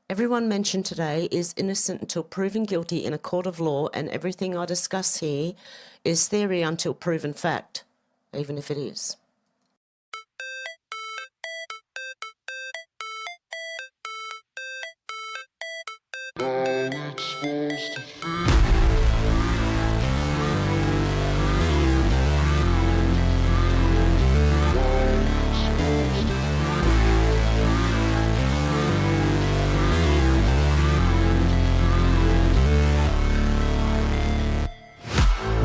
Everyone mentioned today is innocent until proven guilty in a court of law, and everything I discuss here is theory until proven fact, even if it is.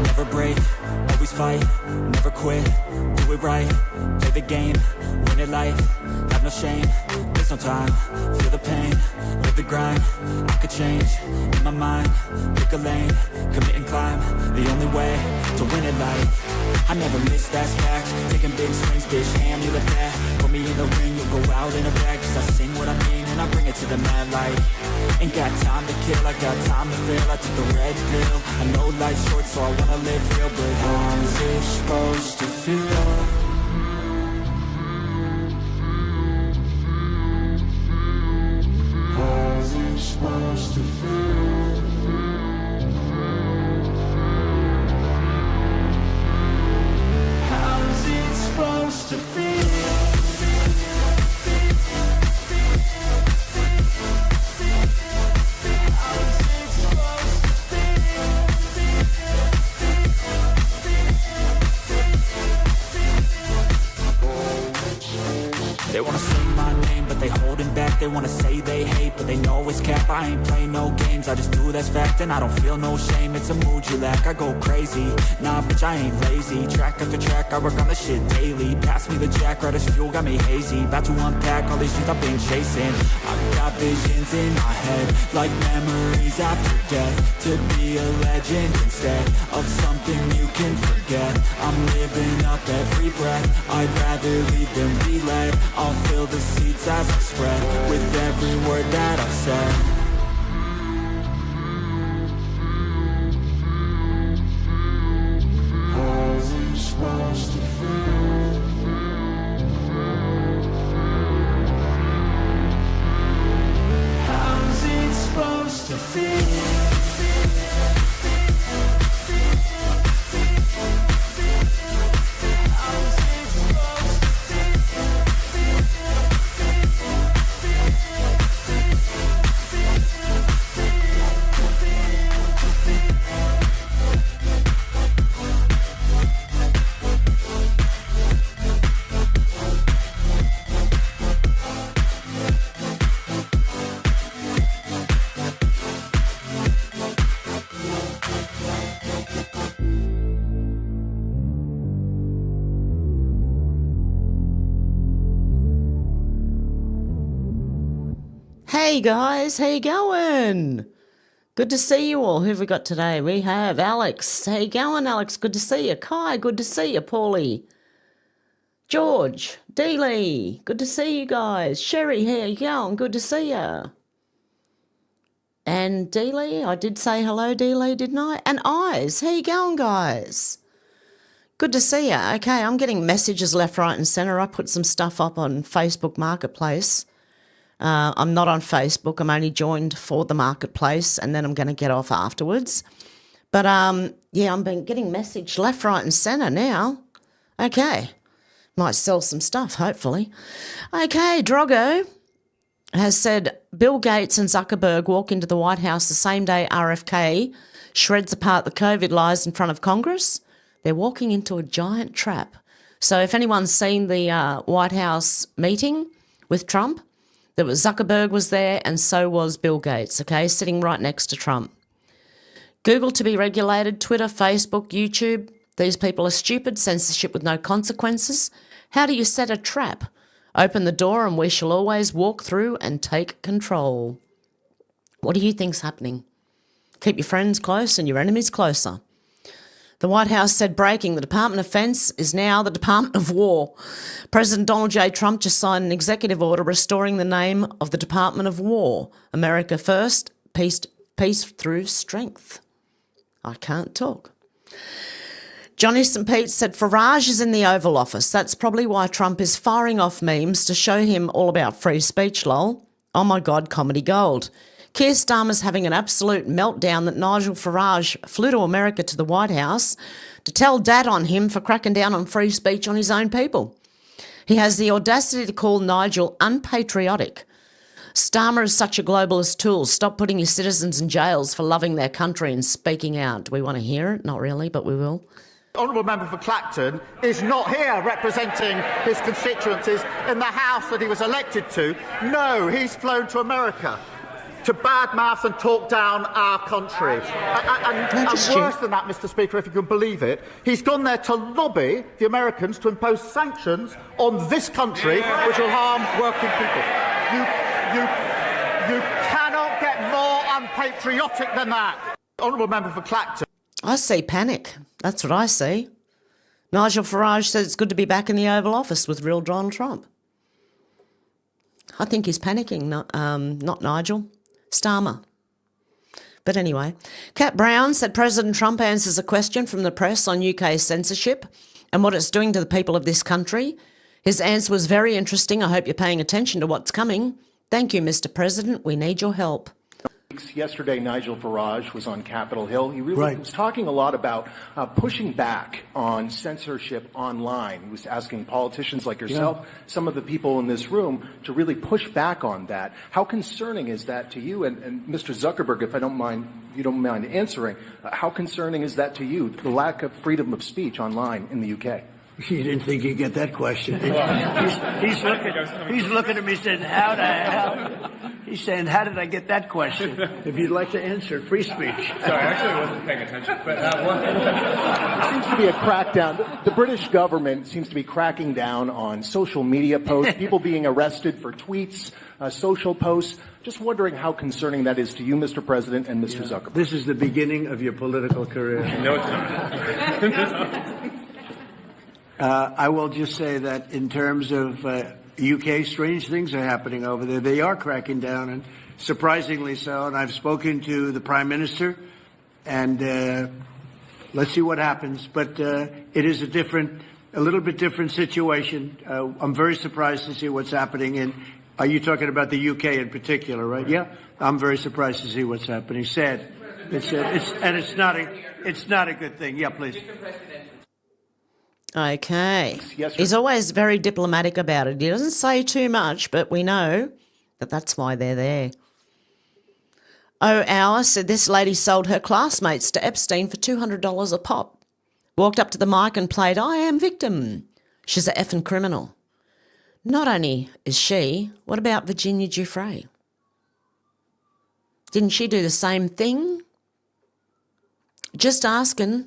Never break, always fight, never quit, do it right, play the game, win it life, have no shame, there's no time, feel the pain, live the grind, I could change, in my mind, pick a lane, commit and climb, the only way to win it life. I never miss, that's fact, taking big swings, bitch, hand me the bat, put me in the ring, you'll go out in a bag, cause I sing what I mean and I bring it to the mad light. Ain't got time to kill, I got time to feel, I took the red pill, I know life's short so I wanna live real, but how's it supposed to feel? How's it supposed to feel? How's it supposed to feel? They wanna say my name, but they holding back. They wanna say they hate, but they know it's cap. I ain't play no games, I just do that's fact. And I don't feel no shame, it's a mood you lack. I go crazy, nah bitch I ain't lazy. Track after track, I work on this shit daily. Pass me the jack, right as fuel, got me hazy. About to unpack all these things I've been chasing. I've got visions in my head, like memories after death. To be a legend instead of something you can forget. I'm living up every breath, I'd rather lead than be led. I'll fill the seats as I spread with every word that I've said. How's it supposed to feel? How's it supposed to feel? Hey guys, how you going? Good to see you all. Who have we got today? We have Alex. How you going, Alex? Good to see you. Kai, good to see you. Paulie. George. Dealey. Good to see you guys. Sherry, how you going? Good to see you. And Dealey, I did say hello, Dealey, didn't I? And Eyes, how you going, guys? Good to see you. Okay, I'm getting messages left, right and centre. I put some stuff up on Facebook Marketplace. I'm not on Facebook. I'm only joined for the marketplace, and then I'm going to get off afterwards. But yeah, I'm been getting message left, right, and centre now. Okay, might sell some stuff, hopefully. Okay, Drogo has said Bill Gates and Zuckerberg walk into the White House the same day RFK shreds apart the COVID lies in front of Congress. They're walking into a giant trap. So if anyone's seen the White House meeting with Trump, there was Zuckerberg was there and so was Bill Gates, okay, sitting right next to Trump. Google to be regulated, Twitter, Facebook, YouTube. These people are stupid, censorship with no consequences. How do you set a trap? Open the door and we shall always walk through and take control. What do you think's happening? Keep your friends close and your enemies closer. The White House said breaking, the Department of Defense is now the Department of War. President Donald J. Trump just signed an executive order restoring the name of the Department of War. America first, peace through strength. I can't talk. Johnny St. Pete said Farage is in the Oval Office. That's probably why Trump is firing off memes to show him all about free speech, lol. Oh my God, comedy gold. Keir Starmer's having an absolute meltdown that Nigel Farage flew to America to the White House to tell Dad on him for cracking down on free speech on his own people. He has the audacity to call Nigel unpatriotic. Starmer is such a globalist tool. Stop putting your citizens in jails for loving their country and speaking out. Do we want to hear it? Not really, but we will. Honourable Member for Clacton is not here representing his constituencies in the House that he was elected to. No, he's flown to America to badmouth and talk down our country. And worse than that, Mr Speaker, if you can believe it, he's gone there to lobby the Americans to impose sanctions on this country which will harm working people. You cannot get more unpatriotic than that. Honourable Member for Clacton. I see panic. That's what I see. Nigel Farage says it's good to be back in the Oval Office with real Donald Trump. I think he's panicking, not Nigel. Starmer. But anyway, Kat Brown said President Trump answers a question from the press on UK censorship and what it's doing to the people of this country. His answer was very interesting. I hope you're paying attention to what's coming. Thank you, Mr. President. We need your help. Yesterday, Nigel Farage was on Capitol Hill. He really was talking a lot about pushing back on censorship online. He was asking politicians like yourself, some of the people in this room, to really push back on that. How concerning is that to you? And Mr. Zuckerberg, if you don't mind answering, how concerning is that to you, the lack of freedom of speech online in the UK? You didn't think you'd get that question. He's looking at me saying, how the hell? He's saying, how did I get that question? If you'd like to answer, free speech. Sorry, actually I wasn't paying attention. But There seems to be a crackdown. The British government seems to be cracking down on social media posts, people being arrested for tweets, social posts. Just wondering how concerning that is to you, Mr. President, and Mr. Zuckerberg. This is the beginning of your political career. no, it's not. I will just say that in terms of UK, strange things are happening over there. They are cracking down, and surprisingly so. And I've spoken to the Prime Minister, and let's see what happens. But it is a little bit different situation. I'm very surprised to see what's happening in. Are you talking about the UK in particular, right? Yeah, I'm very surprised to see what's happening. Sad. It's not a good thing. Yeah, please. Okay. Yes, sir. He's always very diplomatic about it. He doesn't say too much, but we know that that's why they're there. Oh, Hour said this lady sold her classmates to Epstein for $200 a pop. Walked up to the mic and played I Am Victim. She's a effing criminal. Not only is she, what about Virginia Giuffre? Didn't she do the same thing? Just asking.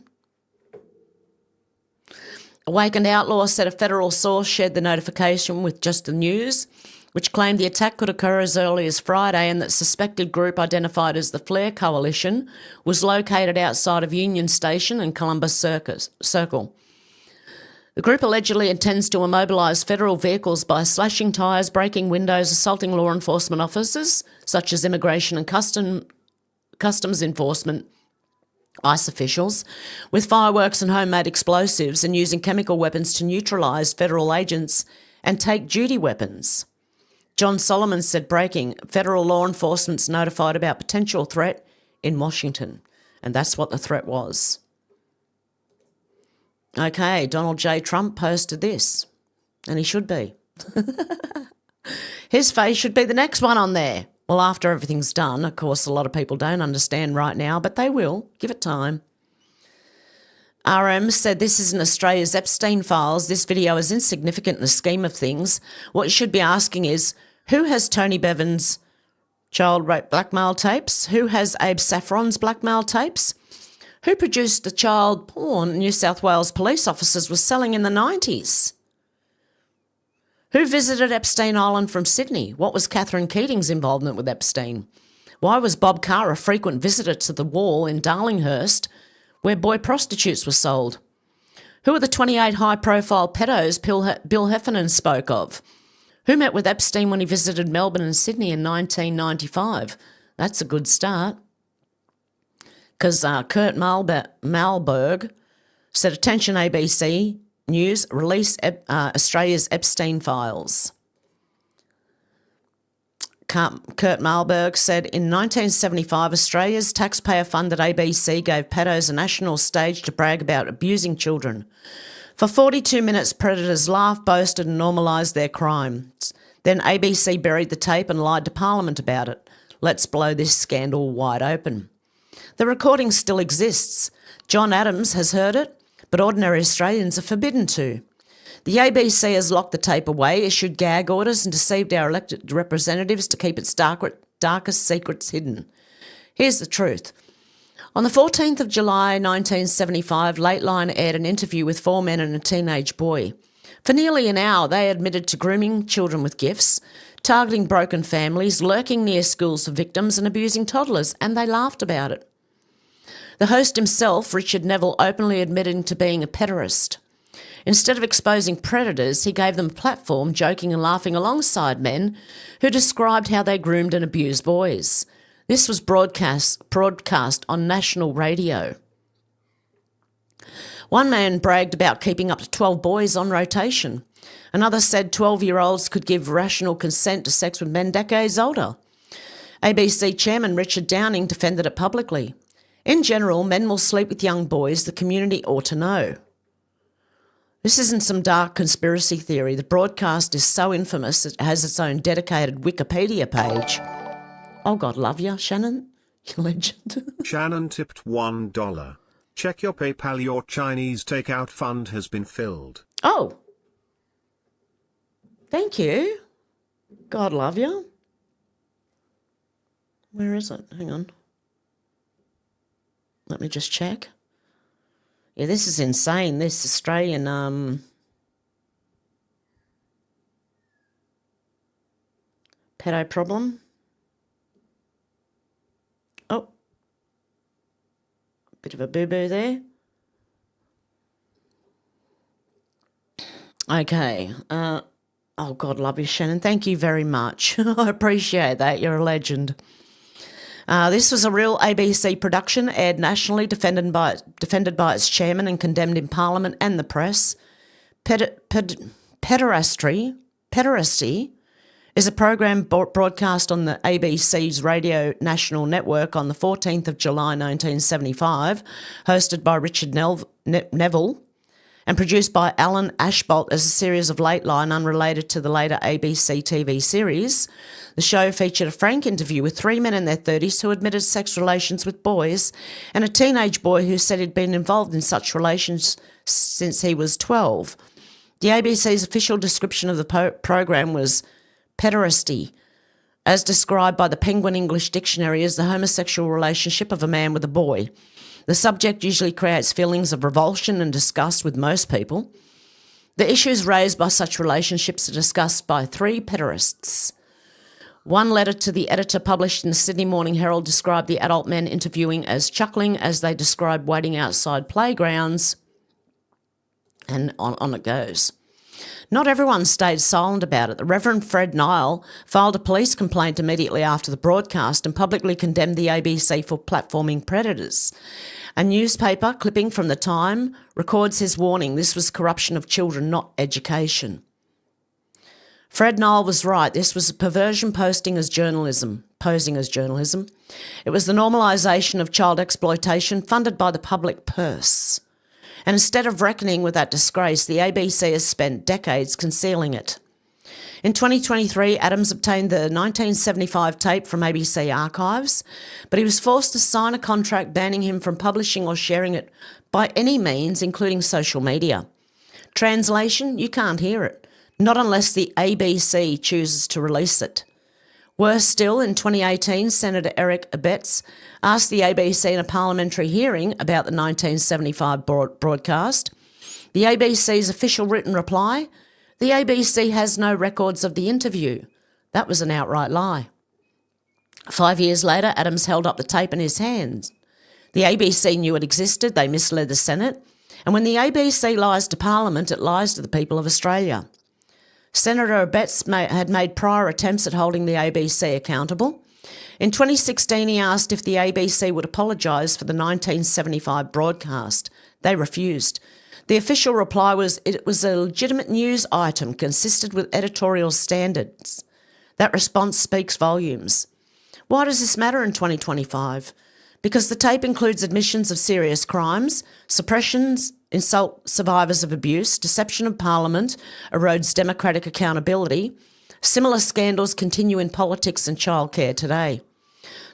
Awakened Outlaw said a federal source shared the notification with Just the News, which claimed the attack could occur as early as Friday and that suspected group identified as the Flare Coalition was located outside of Union Station and Columbus Circle. The group allegedly intends to immobilise federal vehicles by slashing tyres, breaking windows, assaulting law enforcement officers, such as Immigration and Customs Enforcement, ICE officials, with fireworks and homemade explosives, and using chemical weapons to neutralise federal agents and take duty weapons. John Solomon said breaking, federal law enforcement's notified about potential threat in Washington. And that's what the threat was. Okay, Donald J. Trump posted this, and he should be. His face should be the next one on there. Well, after everything's done, of course, a lot of people don't understand right now, but they will. Give it time. RM said this isn't Australia's Epstein files. This video is insignificant in the scheme of things. What you should be asking is, who has Tony Bevan's child rape blackmail tapes? Who has Abe Saffron's blackmail tapes? Who produced the child porn New South Wales police officers were selling in the 90s? Who visited Epstein Island from Sydney? What was Catherine Keating's involvement with Epstein? Why was Bob Carr a frequent visitor to the Wall in Darlinghurst, where boy prostitutes were sold? Who are the 28 high-profile pedos Bill Heffernan spoke of? Who met with Epstein when he visited Melbourne and Sydney in 1995? That's a good start. Because Kurt Malberg said, attention ABC News, release Australia's Epstein files. Kurt Malberg, said, in 1975, Australia's taxpayer-funded ABC gave pedos a national stage to brag about abusing children. For 42 minutes, predators laughed, boasted and normalised their crimes. Then ABC buried the tape and lied to Parliament about it. Let's blow this scandal wide open. The recording still exists. John Adams has heard it, but ordinary Australians are forbidden to. The ABC has locked the tape away, issued gag orders and deceived our elected representatives to keep its darkest secrets hidden. Here's the truth. On the 14th of July 1975, Lateline aired an interview with 4 men and a teenage boy. For nearly an hour, they admitted to grooming children with gifts, targeting broken families, lurking near schools for victims and abusing toddlers, and they laughed about it. The host himself, Richard Neville, openly admitting to being a pederast. Instead of exposing predators, he gave them a platform, joking and laughing alongside men who described how they groomed and abused boys. This was broadcast on national radio. One man bragged about keeping up to 12 boys on rotation. Another said 12-year-olds could give rational consent to sex with men decades older. ABC chairman Richard Downing defended it publicly. In general, men will sleep with young boys. The community ought to know. This isn't some dark conspiracy theory. The broadcast is so infamous it has its own dedicated Wikipedia page. Oh, God love you, Shannon. You legend. Shannon tipped $1. Check your PayPal. Your Chinese takeout fund has been filled. Oh. Thank you. God love you. Where is it? Hang on. Let me just check. Yeah, this is insane. This Australian pedo problem. Oh, bit of a boo-boo there. Okay. Oh, God love you, Shannon. Thank you very much. I appreciate that. You're a legend. This was a real ABC production, aired nationally, defended by its chairman and condemned in Parliament and the press. Pederasty is a program broadcast on the ABC's Radio National Network on the 14th of July 1975, hosted by Richard Neville, and produced by Alan Ashbolt as a series of Lateline unrelated to the later ABC TV series. The show featured a frank interview with 3 men in their 30s who admitted sex relations with boys and a teenage boy who said he'd been involved in such relations since he was 12. The ABC's official description of the program was pederasty, as described by the Penguin English Dictionary as the homosexual relationship of a man with a boy. The subject usually creates feelings of revulsion and disgust with most people. The issues raised by such relationships are discussed by 3 pederasts. One letter to the editor published in the Sydney Morning Herald described the adult men interviewing as chuckling as they described waiting outside playgrounds, and on it goes. Not everyone stayed silent about it. The Reverend Fred Nile filed a police complaint immediately after the broadcast and publicly condemned the ABC for platforming predators. A newspaper clipping from the Time records his warning. This was corruption of children, not education. Fred Nile was right. This was a perversion posing as journalism. It was the normalisation of child exploitation funded by the public purse. And instead of reckoning with that disgrace, the ABC has spent decades concealing it. In 2023, Adams obtained the 1975 tape from ABC archives, but he was forced to sign a contract banning him from publishing or sharing it by any means, including social media. Translation, you can't hear it, not unless the ABC chooses to release it. Worse still, in 2018, Senator Eric Abetz asked the ABC in a parliamentary hearing about the 1975 broadcast. The ABC's official written reply, the ABC has no records of the interview. That was an outright lie. 5 years later, Adams held up the tape in his hands. The ABC knew it existed, they misled the Senate, and when the ABC lies to Parliament, it lies to the people of Australia. Senator Abetz had made prior attempts at holding the ABC accountable. In 2016, he asked if the ABC would apologise for the 1975 broadcast. They refused. The official reply was it was a legitimate news item consistent with editorial standards. That response speaks volumes. Why does this matter in 2025? Because the tape includes admissions of serious crimes, suppressions, insult survivors of abuse, deception of Parliament, erodes democratic accountability. Similar scandals continue in politics and childcare today.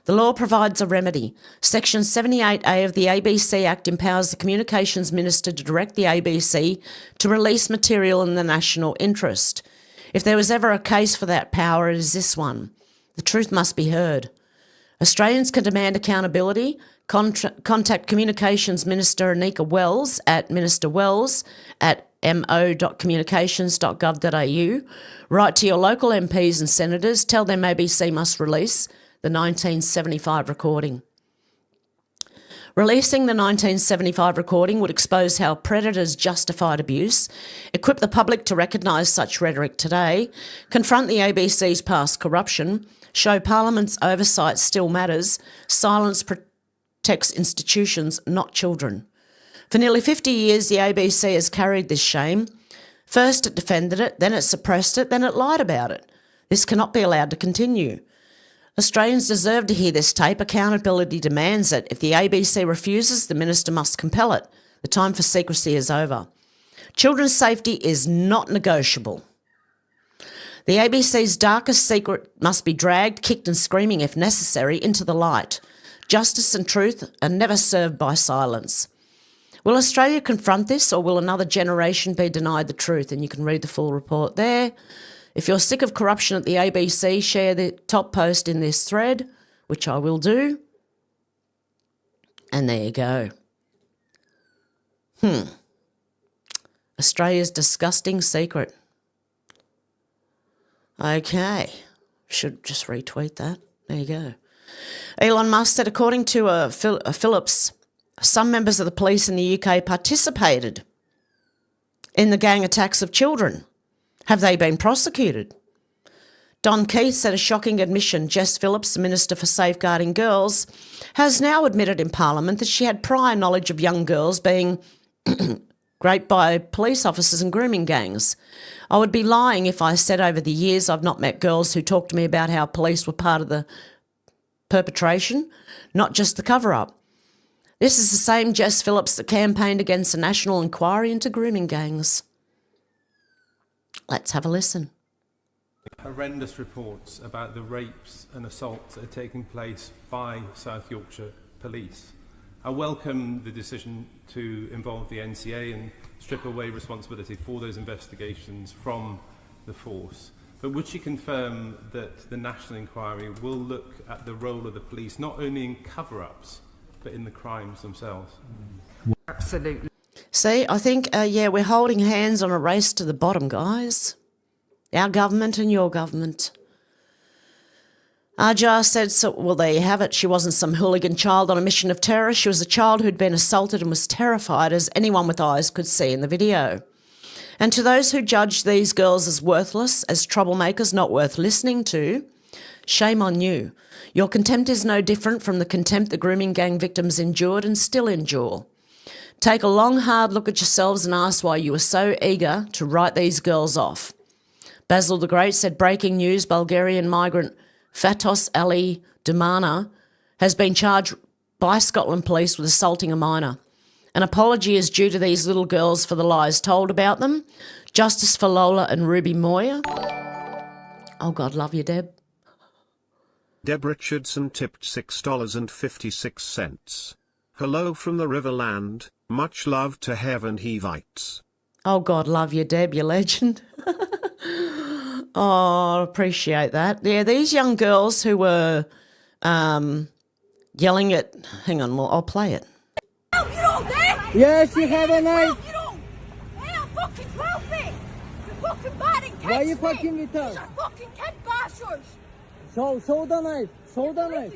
The law provides a remedy. Section 78A of the ABC Act empowers the Communications Minister to direct the ABC to release material in the national interest. If there was ever a case for that power, it is this one. The truth must be heard. Australians can demand accountability. Contact Communications Minister Anika Wells at mo.communications.gov.au. Write to your local MPs and senators. Tell them ABC must release the 1975 recording. Releasing the 1975 recording would expose how predators justified abuse, equip the public to recognise such rhetoric today, confront the ABC's past corruption, show Parliament's oversight still matters, silence protects institutions, not children. For nearly 50 years, the ABC has carried this shame. First it defended it, then it suppressed it, then it lied about it. This cannot be allowed to continue. Australians deserve to hear this tape. Accountability demands it. If the ABC refuses, the minister must compel it. The time for secrecy is over. Children's safety is not negotiable. The ABC's darkest secret must be dragged, kicked and screaming if necessary, into the light. Justice and truth are never served by silence. Will Australia confront this, or will another generation be denied the truth? And you can read the full report there. If you're sick of corruption at the ABC, share the top post in this thread, which I will do. And there you go. Australia's disgusting secret. Okay. Should just retweet that. There you go. Elon Musk said, according to Phillips, some members of the police in the UK participated in the gang attacks of children. Have they been prosecuted? Don Keith said a shocking admission. Jess Phillips, the Minister for Safeguarding Girls, has now admitted in Parliament that she had prior knowledge of young girls being raped by police officers and grooming gangs. I would be lying if I said over the years I've not met girls who talked to me about how police were part of the perpetration, not just the cover-up. This is the same Jess Phillips that campaigned against a national inquiry into grooming gangs. Let's have a listen. Horrendous reports about the rapes and assaults that are taking place by South Yorkshire Police. I welcome the decision to involve the NCA and strip away responsibility for those investigations from the force. But would she confirm that the National Inquiry will look at the role of the police, not only in cover-ups, but in the crimes themselves? Absolutely. See, I think, we're holding hands on a race to the bottom, guys. Our government and your government. Ajar said, well, there you have it. She wasn't some hooligan child on a mission of terror. She was a child who'd been assaulted and was terrified, as anyone with eyes could see in the video. And to those who judge these girls as worthless, as troublemakers not worth listening to, shame on you. Your contempt is no different from the contempt the grooming gang victims endured and still endure. Take a long, hard look at yourselves and ask why you were so eager to write these girls off. Basil the Great said, breaking news, Bulgarian migrant Fatos Ali Dumana has been charged by Scotland Police with assaulting a minor. An apology is due to these little girls for the lies told about them. Justice for Lola and Ruby Moya. Oh, God, love you, Deb. Deb Richardson tipped $6.56. Hello from the Riverland. Much love to Hev123. Oh, God, love you, Deb, you legend. Oh, appreciate that. Yeah, these young girls who were yelling at... Hang on, I'll play it. You don't dare! Yes, you have a knife. You don't dare fucking help me! You fucking bad and Why are you fucking with us? These are fucking kid bashers! Show the knife. Show the knife.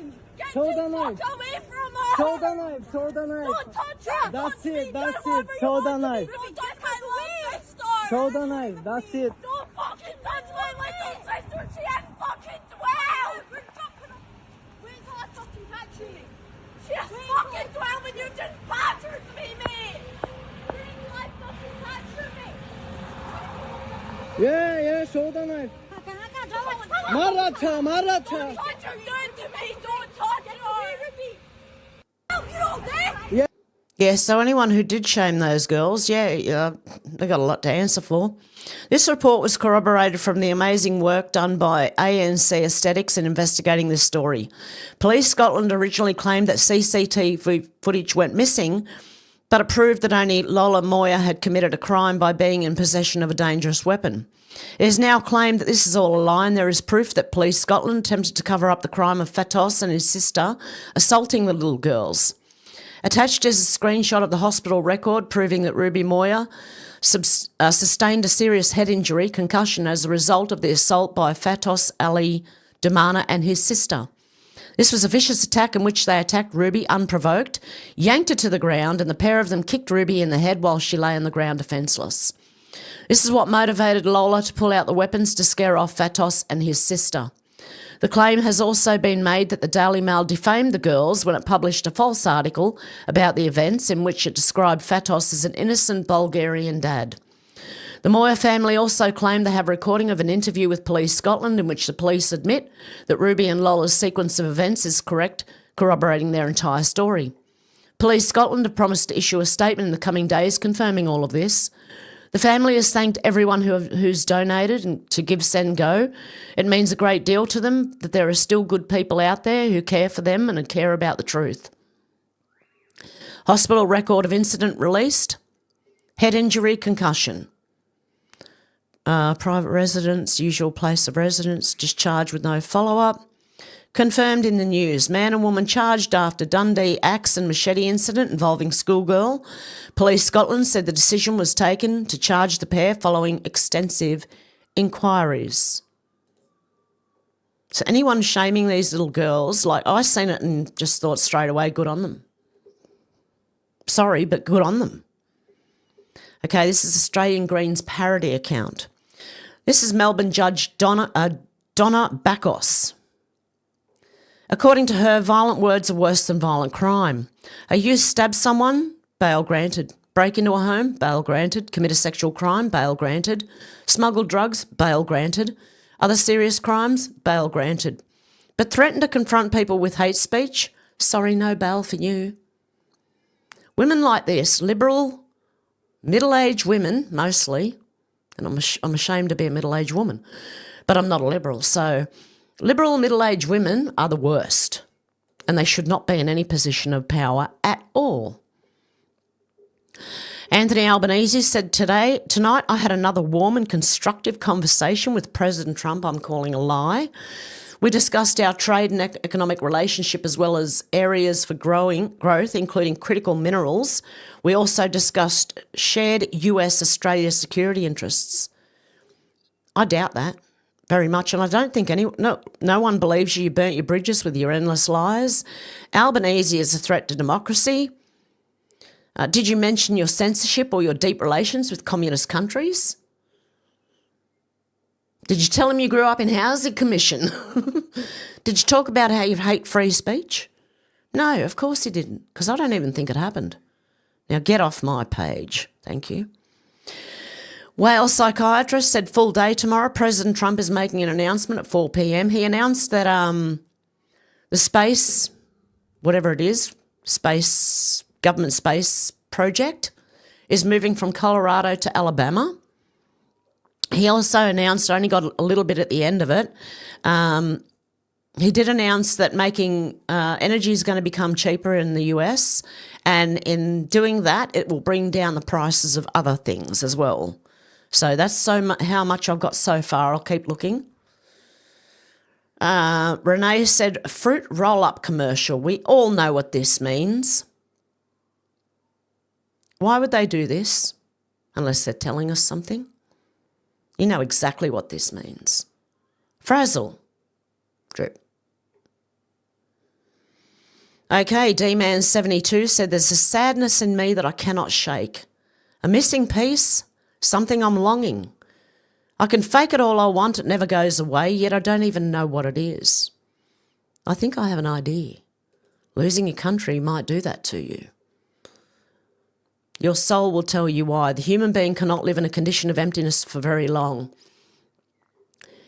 Show the knife. Get away from us! Show the knife. Show the knife. Don't touch her! That's it. That's it. Show the knife. Don't touch my little sister! Show the knife. That's it. Don't fucking touch my little sister! She ain't fucking 12! Wait till I fucking catch you! She's fucking 12 and you just battered me, mate! Wait till I fucking catch you, mate! Yeah, show the knife. Maratha, Maratha. What you're doing to me, don't talk to me. You know that? Yeah. Yeah, so anyone who did shame those girls, they got a lot to answer for. This report was corroborated from the amazing work done by ANC Aesthetics in investigating this story. Police Scotland originally claimed that CCTV footage went missing, but it proved that only Lola Moya had committed a crime by being in possession of a dangerous weapon. It is now claimed that this is all a lie, and there is proof that Police Scotland attempted to cover up the crime of Fatos and his sister assaulting the little girls. Attached is a screenshot of the hospital record proving that Ruby Moya sustained a serious head injury, concussion, as a result of the assault by Fatos Ali Damana and his sister. This was a vicious attack in which they attacked Ruby unprovoked, yanked her to the ground, and the pair of them kicked Ruby in the head while she lay on the ground defenceless. This is what motivated Lola to pull out the weapons to scare off Fatos and his sister. The claim has also been made that the Daily Mail defamed the girls when it published a false article about the events in which it described Fatos as an innocent Bulgarian dad. The Moya family also claimed they have a recording of an interview with Police Scotland in which the police admit that Ruby and Lola's sequence of events is correct, corroborating their entire story. Police Scotland have promised to issue a statement in the coming days confirming all of this. The family has thanked everyone who's donated to Give, Send, Go. It means a great deal to them that there are still good people out there who care for them and care about the truth. Hospital record of incident released. Head injury, concussion. Private residence, usual place of residence, discharged with no follow-up. Confirmed in the news, man and woman charged after Dundee axe and machete incident involving schoolgirl. Police Scotland said the decision was taken to charge the pair following extensive inquiries. So anyone shaming these little girls, I seen it and just thought straight away, good on them. Sorry, but good on them. Okay, this is Australian Greens parody account. This is Melbourne Judge Donna Bakos. According to her, violent words are worse than violent crime. A youth stabs someone, bail granted. Break into a home, bail granted. Commit a sexual crime, bail granted. Smuggle drugs, bail granted. Other serious crimes, bail granted. But threaten to confront people with hate speech, sorry, no bail for you. Women like this, liberal, middle-aged women mostly, and I'm ashamed to be a middle-aged woman, but I'm not a liberal, so liberal middle-aged women are the worst, and they should not be in any position of power at all. Anthony Albanese said tonight I had another warm and constructive conversation with President Trump. I'm calling a lie. We discussed our trade and economic relationship as well as areas for growth, including critical minerals. We also discussed shared US-Australia security interests. I doubt that very much, and I don't think no one believes you. You burnt your bridges with your endless lies. Albanese is a threat to democracy. Did you mention your censorship or your deep relations with communist countries? Did you tell him you grew up in Housing Commission? Did you talk about how you hate free speech? No, of course you didn't, because I don't even think it happened. Now get off my page. Thank you. Wales psychiatrist said full day tomorrow. President Trump is making an announcement at 4 p.m. He announced that the space, whatever it is, government space project is moving from Colorado to Alabama. He also announced, I only got a little bit at the end of it, he did announce that making energy is going to become cheaper in the US, and in doing that, it will bring down the prices of other things as well. So that's how much I've got so far. I'll keep looking. Renee said, fruit roll-up commercial. We all know what this means. Why would they do this unless they're telling us something? You know exactly what this means. Frazzle. Drip. Okay, D-Man72 said, there's a sadness in me that I cannot shake. A missing piece, something I'm longing. I can fake it all I want, it never goes away, yet I don't even know what it is. I think I have an idea. Losing your country might do that to you. Your soul will tell you why. The human being cannot live in a condition of emptiness for very long.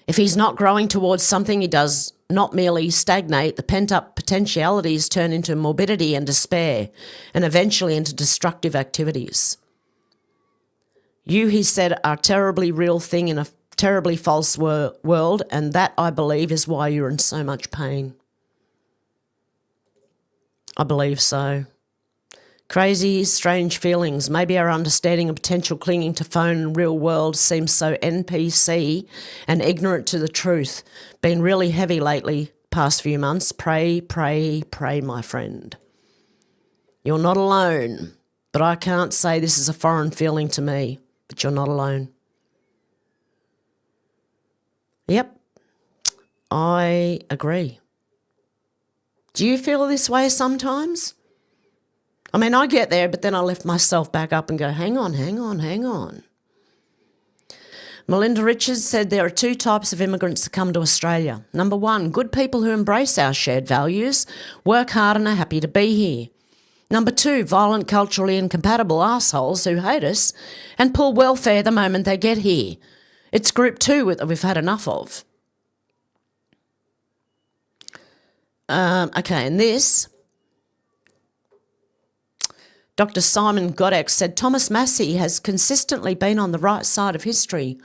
If he's not growing towards something, he does not merely stagnate. The pent-up potentialities turn into morbidity and despair, and eventually into destructive activities. You, he said, are a terribly real thing in a terribly false world, and that, I believe, is why you're in so much pain. I believe so. Crazy, strange feelings. Maybe our understanding of potential clinging to phone and real world seems so NPC and ignorant to the truth. Been really heavy lately, past few months. Pray, pray, pray, my friend. You're not alone, but I can't say this is a foreign feeling to me, but you're not alone. Yep, I agree. Do you feel this way sometimes? I mean, I get there, but then I lift myself back up and go, hang on, hang on, hang on. Melinda Richards said there are two types of immigrants that come to Australia. Number one, good people who embrace our shared values, work hard and are happy to be here. Number two, violent, culturally incompatible assholes who hate us and pull welfare the moment they get here. It's group two that we've had enough of. Okay, and this, Dr. Simon Godek said Thomas Massey has consistently been on the right side of history,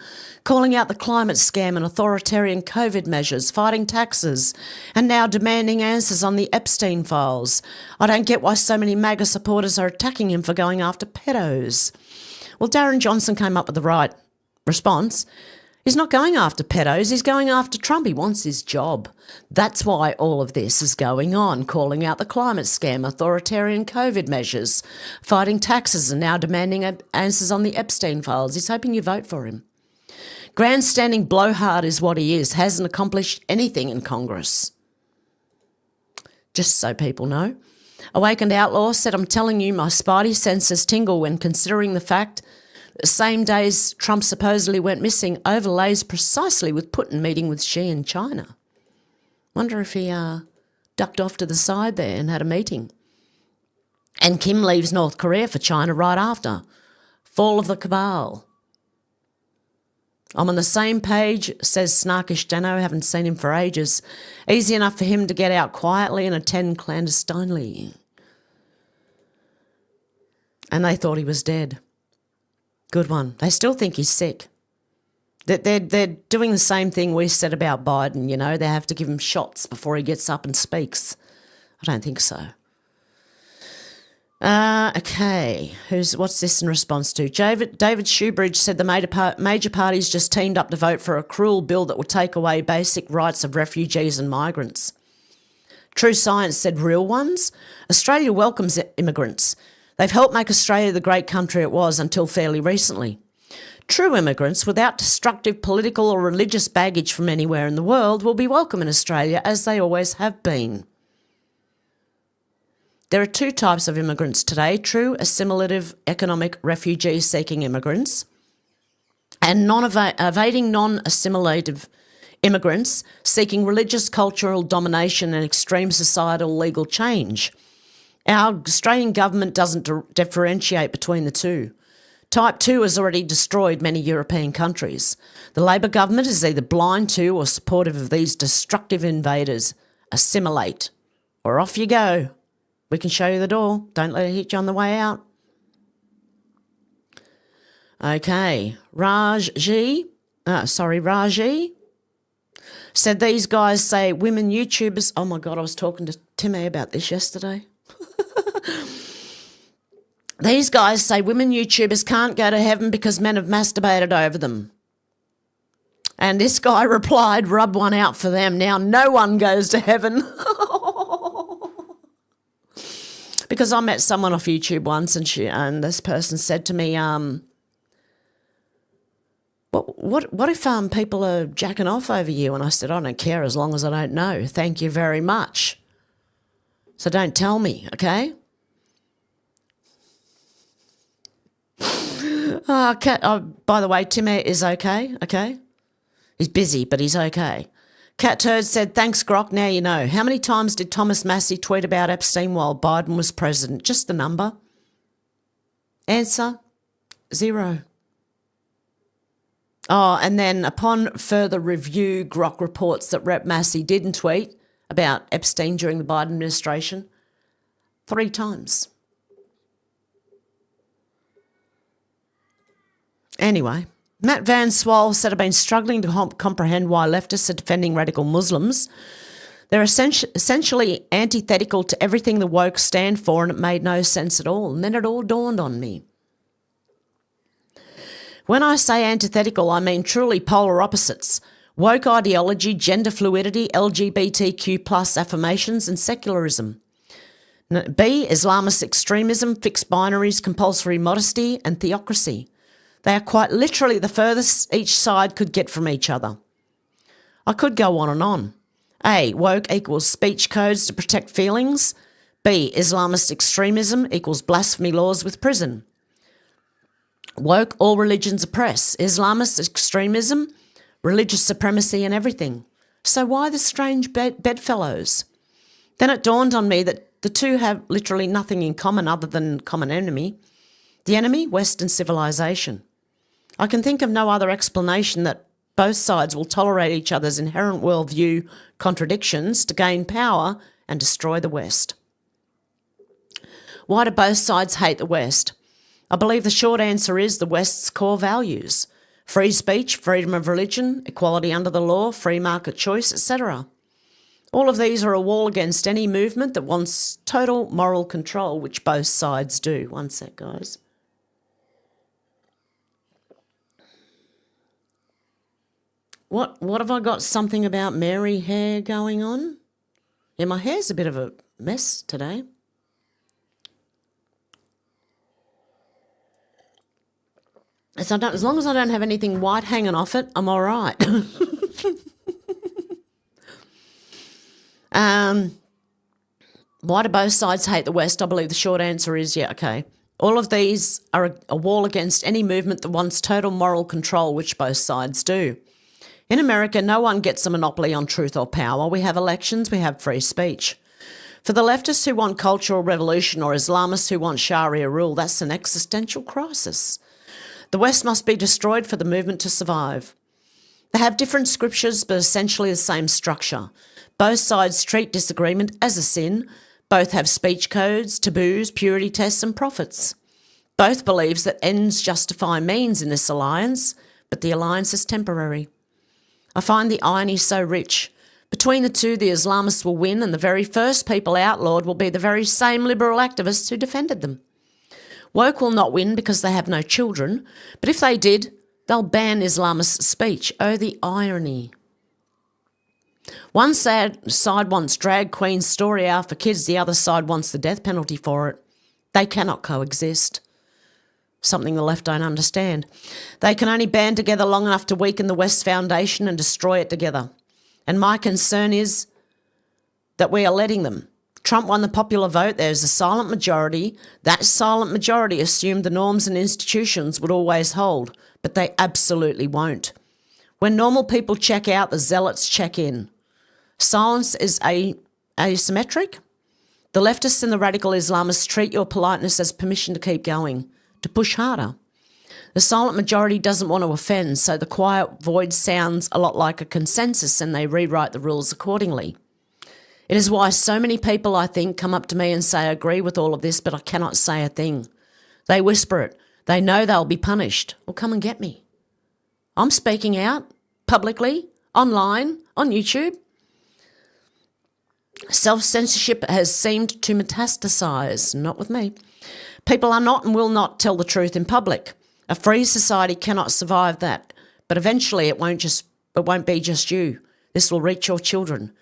calling out the climate scam and authoritarian COVID measures, fighting taxes, and now demanding answers on the Epstein files. I don't get why so many MAGA supporters are attacking him for going after pedos. Well, Darren Johnson came up with the right response. He's not going after pedos, he's going after Trump. He wants his job. That's why all of this is going on, calling out the climate scam, authoritarian COVID measures, fighting taxes, and now demanding answers on the Epstein files. He's hoping you vote for him. Grandstanding blowhard is what he is, hasn't accomplished anything in Congress. Just so people know. Awakened Outlaw said, I'm telling you, my spidey senses tingle when considering the fact the same days Trump supposedly went missing overlays precisely with Putin meeting with Xi in China. Wonder if he ducked off to the side there and had a meeting. And Kim leaves North Korea for China right after. Fall of the cabal. I'm on the same page, says Snarkish Dano. Haven't seen him for ages. Easy enough for him to get out quietly and attend clandestinely. And they thought he was dead. Good one. They still think he's sick. They're doing the same thing we said about Biden, you know. They have to give him shots before he gets up and speaks. I don't think so. Okay. What's this in response to? David Shoebridge said the major parties just teamed up to vote for a cruel bill that would take away basic rights of refugees and migrants. True Science said real ones. Australia welcomes immigrants. They've helped make Australia the great country it was until fairly recently. True immigrants without destructive political or religious baggage from anywhere in the world will be welcome in Australia, as they always have been. There are two types of immigrants today, true assimilative economic refugee-seeking immigrants and evading non-assimilative immigrants seeking religious, cultural domination and extreme societal legal change. Our Australian government doesn't differentiate between the two. Type 2 has already destroyed many European countries. The Labor government is either blind to or supportive of these destructive invaders. Assimilate, or off you go. We can show you the door. Don't let it hit you on the way out. Okay, Raji said these guys say women YouTubers. Oh my God, I was talking to Timmy about this yesterday. These guys say women YouTubers can't go to heaven because men have masturbated over them. And this guy replied, rub one out for them. Now no one goes to heaven. Because I met someone off YouTube once and this person said to me, what if people are jacking off over you? And I said, I don't care as long as I don't know. Thank you very much. So don't tell me, okay? By the way, Timmy is okay? He's busy, but he's okay. Cat Turd said, thanks, Grok, now you know. How many times did Thomas Massey tweet about Epstein while Biden was president? Just the number. Answer, 0. Oh, and then upon further review, Grok reports that Rep Massey didn't tweet about Epstein during the Biden administration 3 times. Anyway, Matt Van Swol said, I've been struggling to comprehend why leftists are defending radical Muslims. They're essentially antithetical to everything the woke stand for, and it made no sense at all. And then it all dawned on me. When I say antithetical, I mean truly polar opposites. Woke ideology, gender fluidity, LGBTQ plus affirmations, and secularism. B, Islamist extremism, fixed binaries, compulsory modesty, and theocracy. They are quite literally the furthest each side could get from each other. I could go on and on. A, woke equals speech codes to protect feelings. B, Islamist extremism equals blasphemy laws with prison. Woke, all religions oppress. Islamist extremism, religious supremacy and everything. So why the strange bedfellows? Then it dawned on me that the two have literally nothing in common other than common enemy. The enemy, Western civilization. I can think of no other explanation that both sides will tolerate each other's inherent worldview contradictions to gain power and destroy the West. Why do both sides hate the West? I believe the short answer is the West's core values. Free speech, freedom of religion, equality under the law, free market choice, etc. All of these are a wall against any movement that wants total moral control, which both sides do. One sec, guys. What have I got something about Mary hair going on? Yeah, my hair's a bit of a mess today. So as long as I don't have anything white hanging off it, I'm all right. Why do both sides hate the West? I believe the short answer is, yeah, okay. All of these are a wall against any movement that wants total moral control, which both sides do. In America, no one gets a monopoly on truth or power. We have elections, we have free speech. For the leftists who want cultural revolution or Islamists who want Sharia rule, that's an existential crisis. The West must be destroyed for the movement to survive. They have different scriptures, but essentially the same structure. Both sides treat disagreement as a sin. Both have speech codes, taboos, purity tests, and prophets. Both believes that ends justify means in this alliance, but the alliance is temporary. I find the irony so rich. Between the two, the Islamists will win, and the very first people outlawed will be the very same liberal activists who defended them. Woke will not win because they have no children, but if they did, they'll ban Islamist speech. Oh, the irony. One side wants drag queen story hour for kids, the other side wants the death penalty for it. They cannot coexist. Something the left don't understand. They can only band together long enough to weaken the West Foundation and destroy it together. And my concern is that we are letting them. Trump won the popular vote. There's a silent majority. That silent majority assumed the norms and institutions would always hold, but they absolutely won't. When normal people check out, the zealots check in. Silence is asymmetric. The leftists and the radical Islamists treat your politeness as permission to keep going, to push harder. The silent majority doesn't want to offend, so the quiet void sounds a lot like a consensus and they rewrite the rules accordingly. It is why so many people, I think, come up to me and say, I agree with all of this, but I cannot say a thing. They whisper it. They know they'll be punished. Well, come and get me. I'm speaking out publicly, online, on YouTube. Self-censorship has seemed to metastasize, not with me. People are not and will not tell the truth in public. A free society cannot survive that, but eventually it won't be just you. This will reach your children.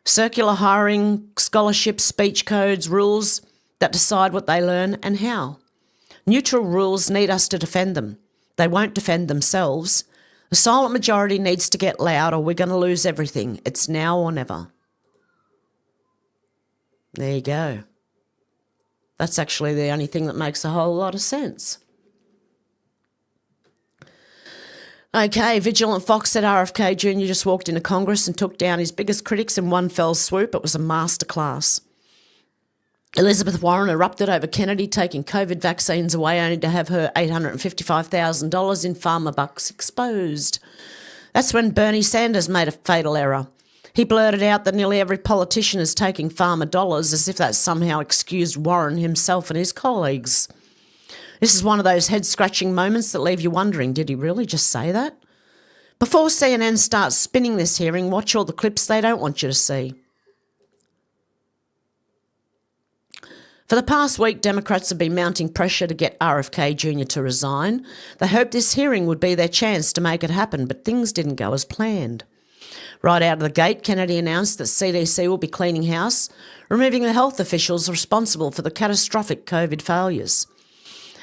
Circular hiring, scholarships, speech codes, rules that decide what they learn and how. Neutral rules need us to defend them. They won't defend themselves. The silent majority needs to get loud or we're going to lose everything. It's now or never. There you go. That's actually the only thing that makes a whole lot of sense. Okay, Vigilant Fox said RFK Jr. just walked into Congress and took down his biggest critics in one fell swoop. It was a masterclass. Elizabeth Warren erupted over Kennedy taking COVID vaccines away only to have her $855,000 in pharma bucks exposed. That's when Bernie Sanders made a fatal error. He blurted out that nearly every politician is taking pharma dollars as if that somehow excused Warren himself and his colleagues. This is one of those head-scratching moments that leave you wondering, did he really just say that? Before CNN starts spinning this hearing, watch all the clips they don't want you to see. For the past week, Democrats have been mounting pressure to get RFK Jr. to resign. They hoped this hearing would be their chance to make it happen, but things didn't go as planned. Right out of the gate, Kennedy announced that CDC will be cleaning house, removing the health officials responsible for the catastrophic COVID failures.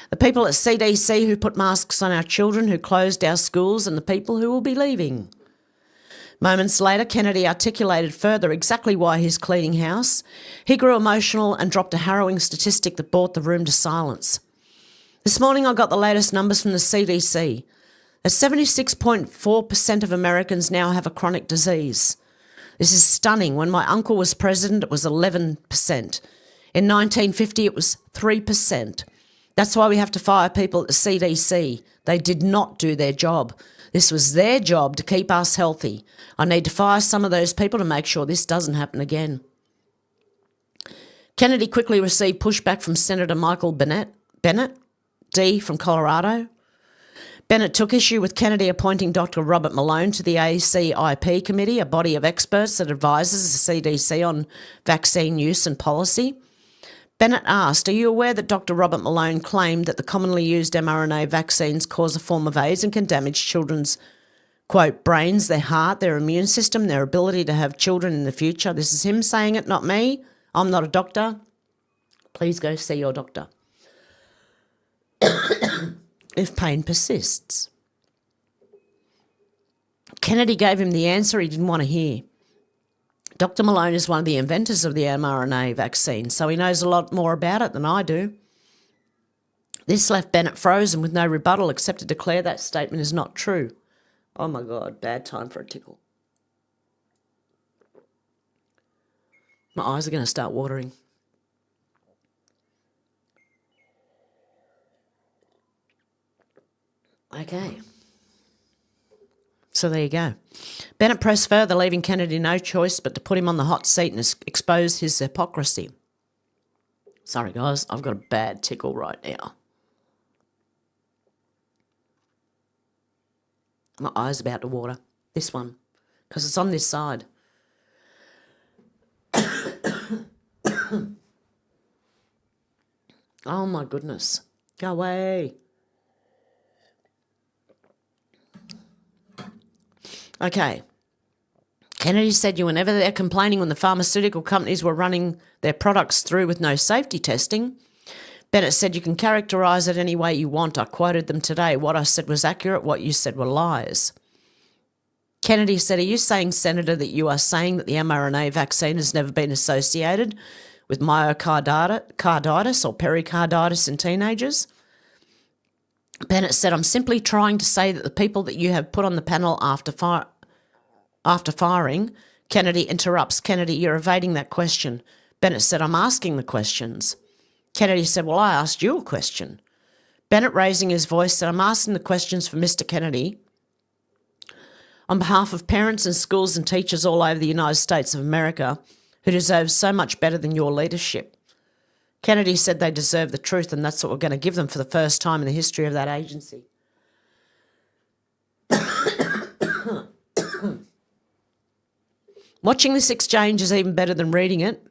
The people at CDC who put masks on our children, who closed our schools, and the people who will be leaving. Moments later, Kennedy articulated further exactly why he's cleaning house. He grew emotional and dropped a harrowing statistic that brought the room to silence. This morning I got the latest numbers from the CDC. That 76.4% of Americans now have a chronic disease. This is stunning. When my uncle was president, it was 11%. In 1950, it was 3%. That's why we have to fire people at the CDC. They did not do their job. This was their job to keep us healthy. I need to fire some of those people to make sure this doesn't happen again. Kennedy quickly received pushback from Senator Michael Bennett, D from Colorado. Bennett took issue with Kennedy appointing Dr. Robert Malone to the ACIP committee, a body of experts that advises the CDC on vaccine use and policy. Bennett asked, are you aware that Dr. Robert Malone claimed that the commonly used mRNA vaccines cause a form of AIDS and can damage children's, quote, brains, their heart, their immune system, their ability to have children in the future? This is him saying it, not me. I'm not a doctor. Please go see your doctor if pain persists. Kennedy gave him the answer he didn't want to hear. Dr. Malone is one of the inventors of the mRNA vaccine, so he knows a lot more about it than I do. This left Bennett frozen with no rebuttal except to declare that statement is not true. Oh my God, bad time for a tickle. My eyes are going to start watering. Okay. So there you go. Bennett pressed further, leaving Kennedy no choice but to put him on the hot seat and expose his hypocrisy. Sorry, guys, I've got a bad tickle right now. My eye's about to water. This one, because it's on this side. Oh, my goodness. Go away. Okay. Kennedy said you were never there complaining when the pharmaceutical companies were running their products through with no safety testing. Bennett said you can characterise it any way you want. I quoted them today. What I said was accurate. What you said were lies. Kennedy said, are you saying, Senator, that you are saying that the mRNA vaccine has never been associated with myocarditis or pericarditis in teenagers? Bennett said, I'm simply trying to say that the people that you have put on the panel after firing. Kennedy interrupts. Kennedy, you're evading that question. Bennett said, I'm asking the questions. Kennedy said, well, I asked you a question. Bennett, raising his voice, said, I'm asking the questions for Mr. Kennedy on behalf of parents and schools and teachers all over the United States of America who deserve so much better than your leadership. Kennedy said they deserve the truth, and that's what we're going to give them for the first time in the history of that agency. Watching this exchange is even better than reading it.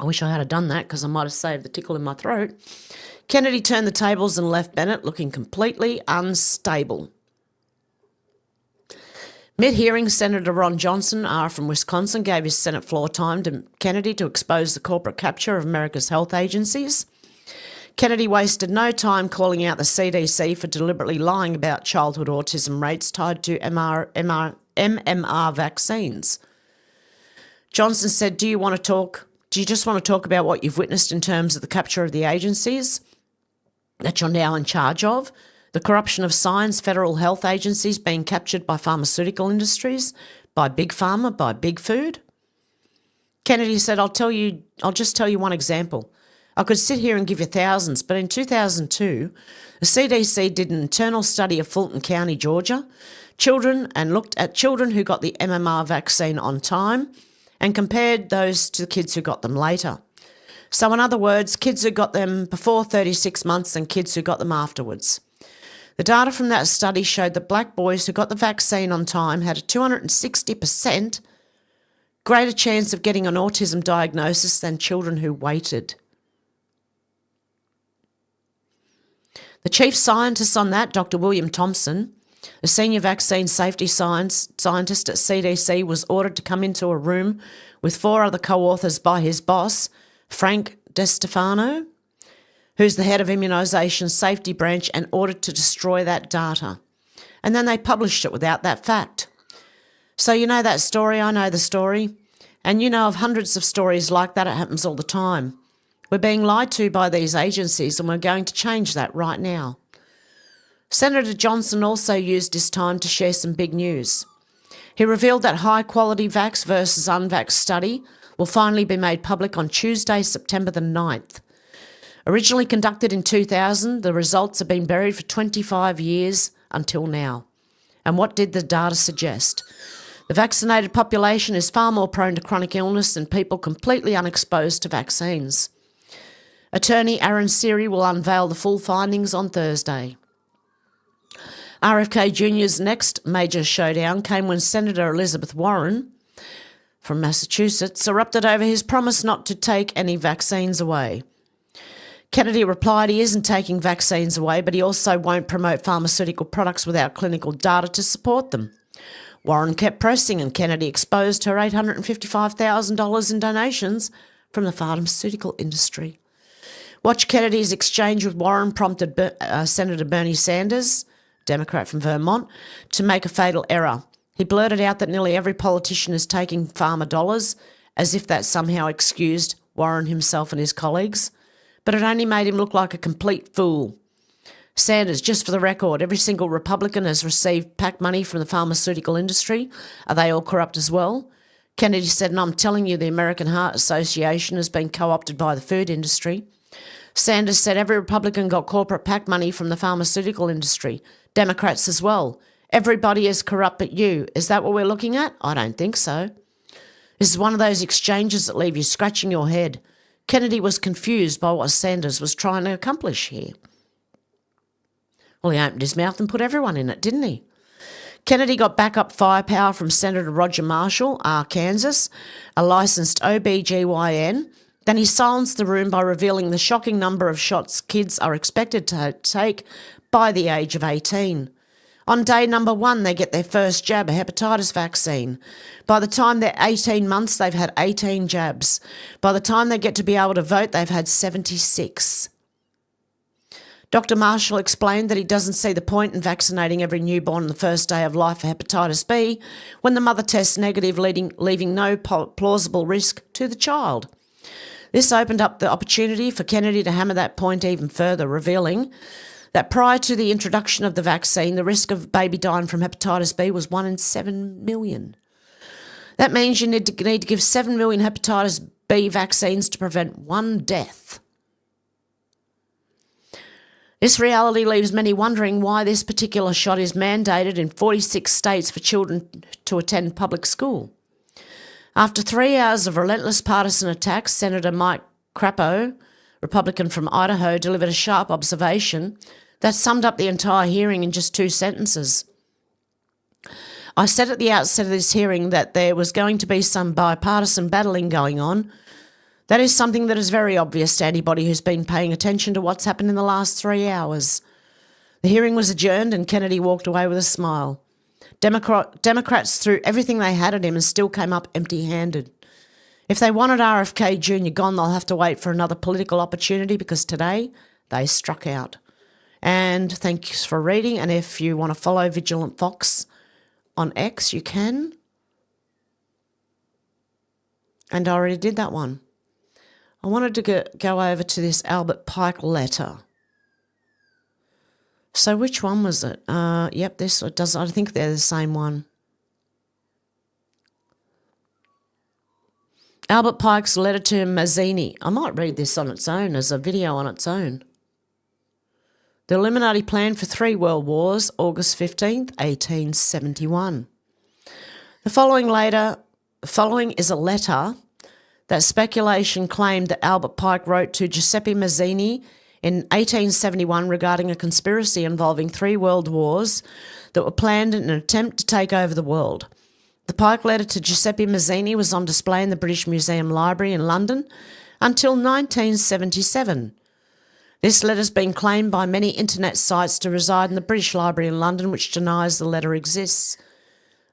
I wish I had done that because I might have saved the tickle in my throat. Kennedy turned the tables and left Bennett looking completely unstable. Mid-hearing, Senator Ron Johnson, R from Wisconsin, gave his Senate floor time to Kennedy to expose the corporate capture of America's health agencies. Kennedy wasted no time calling out the CDC for deliberately lying about childhood autism rates tied to MMR vaccines. Johnson said, do you just want to talk about what you've witnessed in terms of the capture of the agencies that you're now in charge of? The corruption of science, federal health agencies being captured by pharmaceutical industries, by big pharma, by big food? Kennedy said, I'll just tell you one example. I could sit here and give you thousands, but in 2002, the CDC did an internal study of Fulton County, Georgia, and looked at children who got the MMR vaccine on time and compared those to the kids who got them later. So in other words, kids who got them before 36 months and kids who got them afterwards. The data from that study showed that black boys who got the vaccine on time had a 260% greater chance of getting an autism diagnosis than children who waited. The chief scientist on that, Dr. William Thompson, a senior vaccine safety scientist at CDC, was ordered to come into a room with 4 other co-authors by his boss, Frank DeStefano, who's the head of immunisation safety branch, and ordered to destroy that data. And then they published it without that fact. So you know that story, I know the story, and you know of hundreds of stories like that. It happens all the time. We're being lied to by these agencies, and we're going to change that right now. Senator Johnson also used his time to share some big news. He revealed that high-quality vax versus unvax study will finally be made public on Tuesday, September the 9th. Originally conducted in 2000, the results have been buried for 25 years until now. And what did the data suggest? The vaccinated population is far more prone to chronic illness than people completely unexposed to vaccines. Attorney Aaron Siri will unveil the full findings on Thursday. RFK Jr.'s next major showdown came when Senator Elizabeth Warren from Massachusetts erupted over his promise not to take any vaccines away. Kennedy replied he isn't taking vaccines away, but he also won't promote pharmaceutical products without clinical data to support them. Warren kept pressing, and Kennedy exposed her $855,000 in donations from the pharmaceutical industry. Watch Kennedy's exchange with Warren prompted Senator Bernie Sanders, Democrat from Vermont, to make a fatal error. He blurted out that nearly every politician is taking pharma dollars, as if that somehow excused Warren himself and his colleagues. But it only made him look like a complete fool. Sanders, just for the record, every single Republican has received PAC money from the pharmaceutical industry. Are they all corrupt as well? Kennedy said, and I'm telling you, the American Heart Association has been co-opted by the food industry. Sanders said every Republican got corporate PAC money from the pharmaceutical industry. Democrats as well. Everybody is corrupt but you. Is that what we're looking at? I don't think so. This is one of those exchanges that leave you scratching your head. Kennedy was confused by what Sanders was trying to accomplish here. Well, he opened his mouth and put everyone in it, didn't he? Kennedy got backup firepower from Senator Roger Marshall, Arkansas, a licensed OBGYN. Then he silenced the room by revealing the shocking number of shots kids are expected to take by the age of 18. On day number 1, they get their first jab, a hepatitis vaccine. By the time they're 18 months, they've had 18 jabs. By the time they get to be able to vote, they've had 76. Dr. Marshall explained that he doesn't see the point in vaccinating every newborn on the first day of life for hepatitis B when the mother tests negative, leaving no plausible risk to the child. This opened up the opportunity for Kennedy to hammer that point even further, revealing that prior to the introduction of the vaccine, the risk of a baby dying from hepatitis B was 1 in 7 million. That means you need to give 7 million hepatitis B vaccines to prevent 1 death. This reality leaves many wondering why this particular shot is mandated in 46 states for children to attend public school. After 3 hours of relentless partisan attacks, Senator Mike Crapo, Republican from Idaho, delivered a sharp observation that summed up the entire hearing in just 2 sentences. I said at the outset of this hearing that there was going to be some bipartisan battling going on. That is something that is very obvious to anybody who's been paying attention to what's happened in the last 3 hours. The hearing was adjourned and Kennedy walked away with a smile. Democrats threw everything they had at him and still came up empty-handed. If they wanted RFK Jr. gone, they'll have to wait for another political opportunity because today they struck out. And thanks for reading. And if you want to follow Vigilant Fox on X, you can. And I already did that one. I wanted to go over to this Albert Pike letter. So which one was it? Yep, this does. I think they're the same one. Albert Pike's letter to Mazzini. I might read this on its own as a video on its own. The Illuminati planned for 3 world wars, August 15th, 1871. The following is a letter that speculation claimed that Albert Pike wrote to Giuseppe Mazzini in 1871 regarding a conspiracy involving 3 world wars that were planned in an attempt to take over the world. The Pike letter to Giuseppe Mazzini was on display in the British Museum Library in London until 1977. This letter has been claimed by many internet sites to reside in the British Library in London, which denies the letter exists.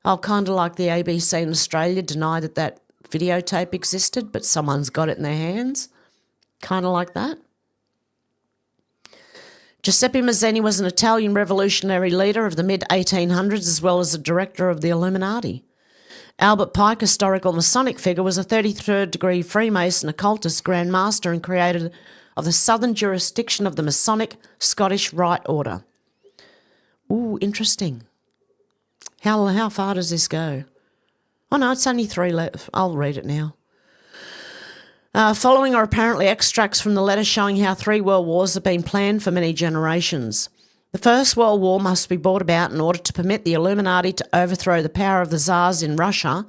I'll kind of like the ABC in Australia deny that videotape existed, but someone's got it in their hands. Kind of like that. Giuseppe Mazzini was an Italian revolutionary leader of the mid-1800s as well as a director of the Illuminati. Albert Pike, historical Masonic figure, was a 33rd degree Freemason occultist, Grand Master and creator of the southern jurisdiction of the Masonic Scottish Rite Order. Ooh, interesting. How far does this go? Oh no, it's only 3 left. I'll read it now. Following are apparently extracts from the letter showing how 3 world wars have been planned for many generations. The First World War must be brought about in order to permit the Illuminati to overthrow the power of the Tsars in Russia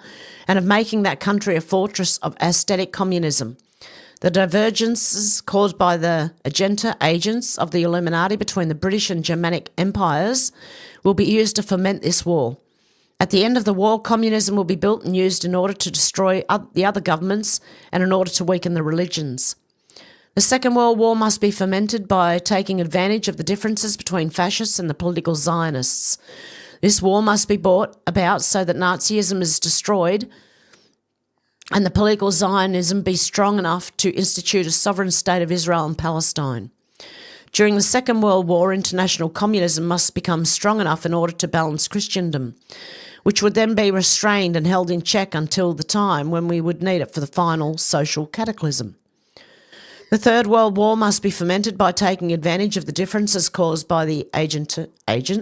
and of making that country a fortress of aesthetic communism. The divergences caused by the agents of the Illuminati between the British and Germanic empires will be used to foment this war. At the end of the war, communism will be built and used in order to destroy the other governments and in order to weaken the religions. The Second World War must be fomented by taking advantage of the differences between fascists and the political Zionists. This war must be brought about so that Nazism is destroyed and the political Zionism be strong enough to institute a sovereign state of Israel and Palestine. During the Second World War, international communism must become strong enough in order to balance Christendom, which would then be restrained and held in check until the time when we would need it for the final social cataclysm. The Third World War must be fomented by taking advantage of the differences caused by the agent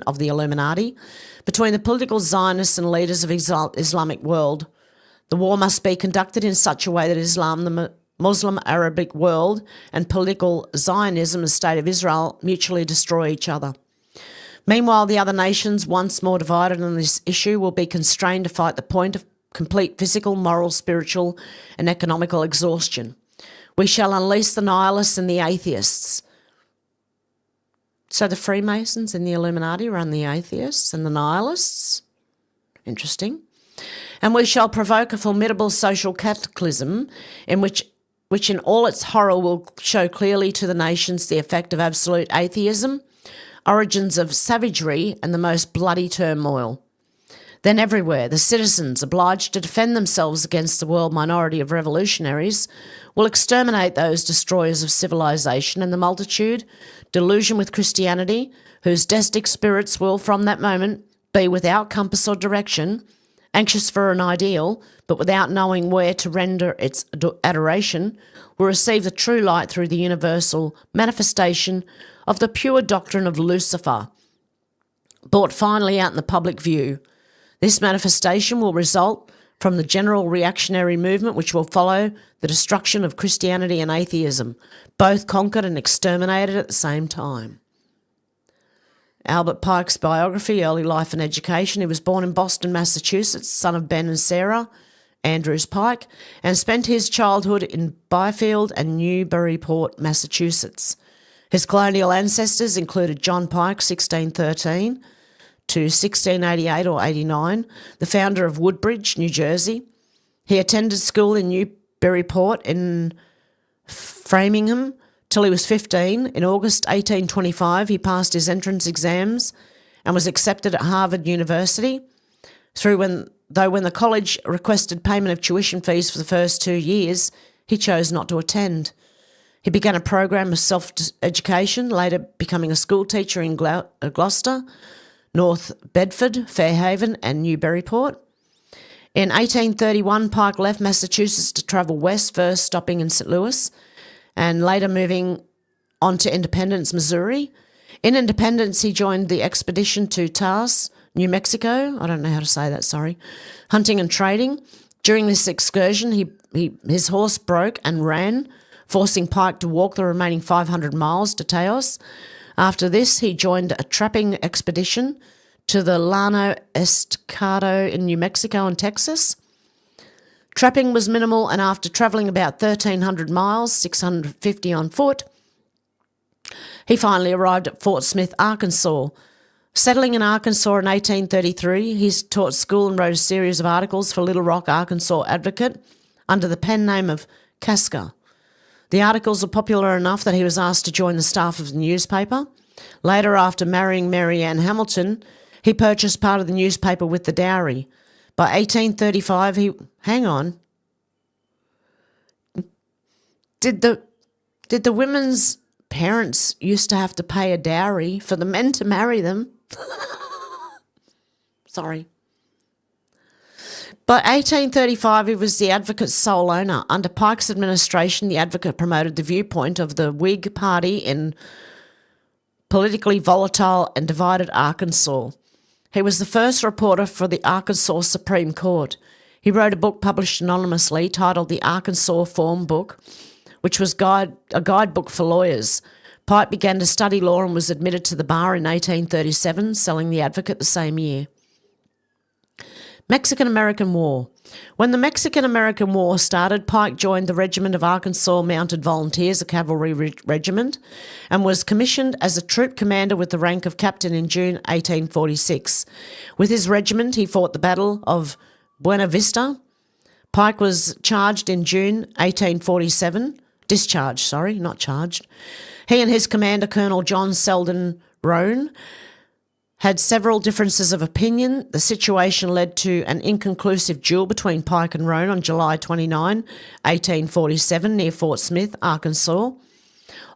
of the Illuminati between the political Zionists and leaders of Islamic world. The war must be conducted in such a way that Islam, the Muslim Arabic world, and political Zionism, the State of Israel, mutually destroy each other. Meanwhile, the other nations, once more divided on this issue, will be constrained to fight the point of complete physical, moral, spiritual, and economical exhaustion. We shall unleash the nihilists and the atheists. So the Freemasons and the Illuminati run the atheists and the nihilists. Interesting. And we shall provoke a formidable social cataclysm in which in all its horror will show clearly to the nations the effect of absolute atheism, origins of savagery, and the most bloody turmoil. Then everywhere, the citizens, obliged to defend themselves against the world minority of revolutionaries, will exterminate those destroyers of civilization, and the multitude, delusion with Christianity, whose destic spirits will, from that moment, be without compass or direction, anxious for an ideal, but without knowing where to render its adoration, will receive the true light through the universal manifestation of the pure doctrine of Lucifer, brought finally out in the public view. This manifestation will result from the general reactionary movement which will follow the destruction of Christianity and atheism, both conquered and exterminated at the same time. Albert Pike's biography, early life and education. He was born in Boston, Massachusetts, son of Ben and Sarah Andrews Pike, and spent his childhood in Byfield and Newburyport, Massachusetts. His colonial ancestors included John Pike, 1613 to 1688 or 89, the founder of Woodbridge, New Jersey. He attended school in Newburyport in Framingham till he was 15. In August 1825, he passed his entrance exams and was accepted at Harvard University. When the college requested payment of tuition fees for the first 2 years, he chose not to attend. He began a program of self-education, later becoming a school teacher in Gloucester, North Bedford, Fairhaven and Newburyport. In 1831, Pike left Massachusetts to travel west, first stopping in St. Louis and later moving on to Independence, Missouri. In Independence, he joined the expedition to Taos, New Mexico. I don't know how to say that, sorry. Hunting and trading. During this excursion, his horse broke and ran, forcing Pike to walk the remaining 500 miles to Taos. After this, he joined a trapping expedition to the Llano Estacado in New Mexico and Texas. Trapping was minimal, and after travelling about 1,300 miles, 650 on foot, he finally arrived at Fort Smith, Arkansas. Settling in Arkansas in 1833, he taught school and wrote a series of articles for Little Rock, Arkansas Advocate under the pen name of Casca. The articles were popular enough that he was asked to join the staff of the newspaper. Later, after marrying Mary Ann Hamilton, he purchased part of the newspaper with the dowry. By 1835, hang on. Did the women's parents used to have to pay a dowry for the men to marry them? Sorry. By 1835, he was the Advocate's sole owner. Under Pike's administration, the Advocate promoted the viewpoint of the Whig Party in politically volatile and divided Arkansas. He was the first reporter for the Arkansas Supreme Court. He wrote a book published anonymously titled The Arkansas Form Book, which was a guidebook for lawyers. Pike began to study law and was admitted to the bar in 1837, selling the Advocate the same year. Mexican-American War. When the Mexican-American War started, Pike joined the Regiment of Arkansas Mounted Volunteers, a cavalry regiment, and was commissioned as a troop commander with the rank of captain in June 1846. With his regiment, he fought the Battle of Buena Vista. Pike was discharged in June 1847. Not charged. He and his commander, Colonel John Selden Roan, had several differences of opinion. The situation led to an inconclusive duel between Pike and Roan on July 29, 1847, near Fort Smith, Arkansas.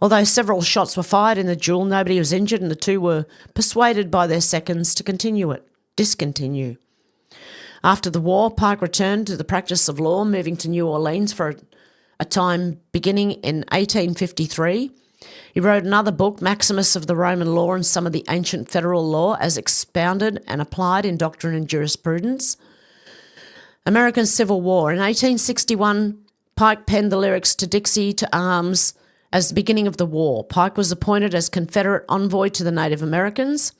Although several shots were fired in the duel, nobody was injured, and the two were persuaded by their seconds to discontinue. After the war, Pike returned to the practice of law, moving to New Orleans for a time beginning in 1853. He wrote another book, Maximus of the Roman Law and Some of the Ancient Federal Law as Expounded and Applied in Doctrine and Jurisprudence. American Civil War. In 1861, Pike penned the lyrics to Dixie to Arms as the beginning of the war. Pike was appointed as Confederate envoy to the Native Americans.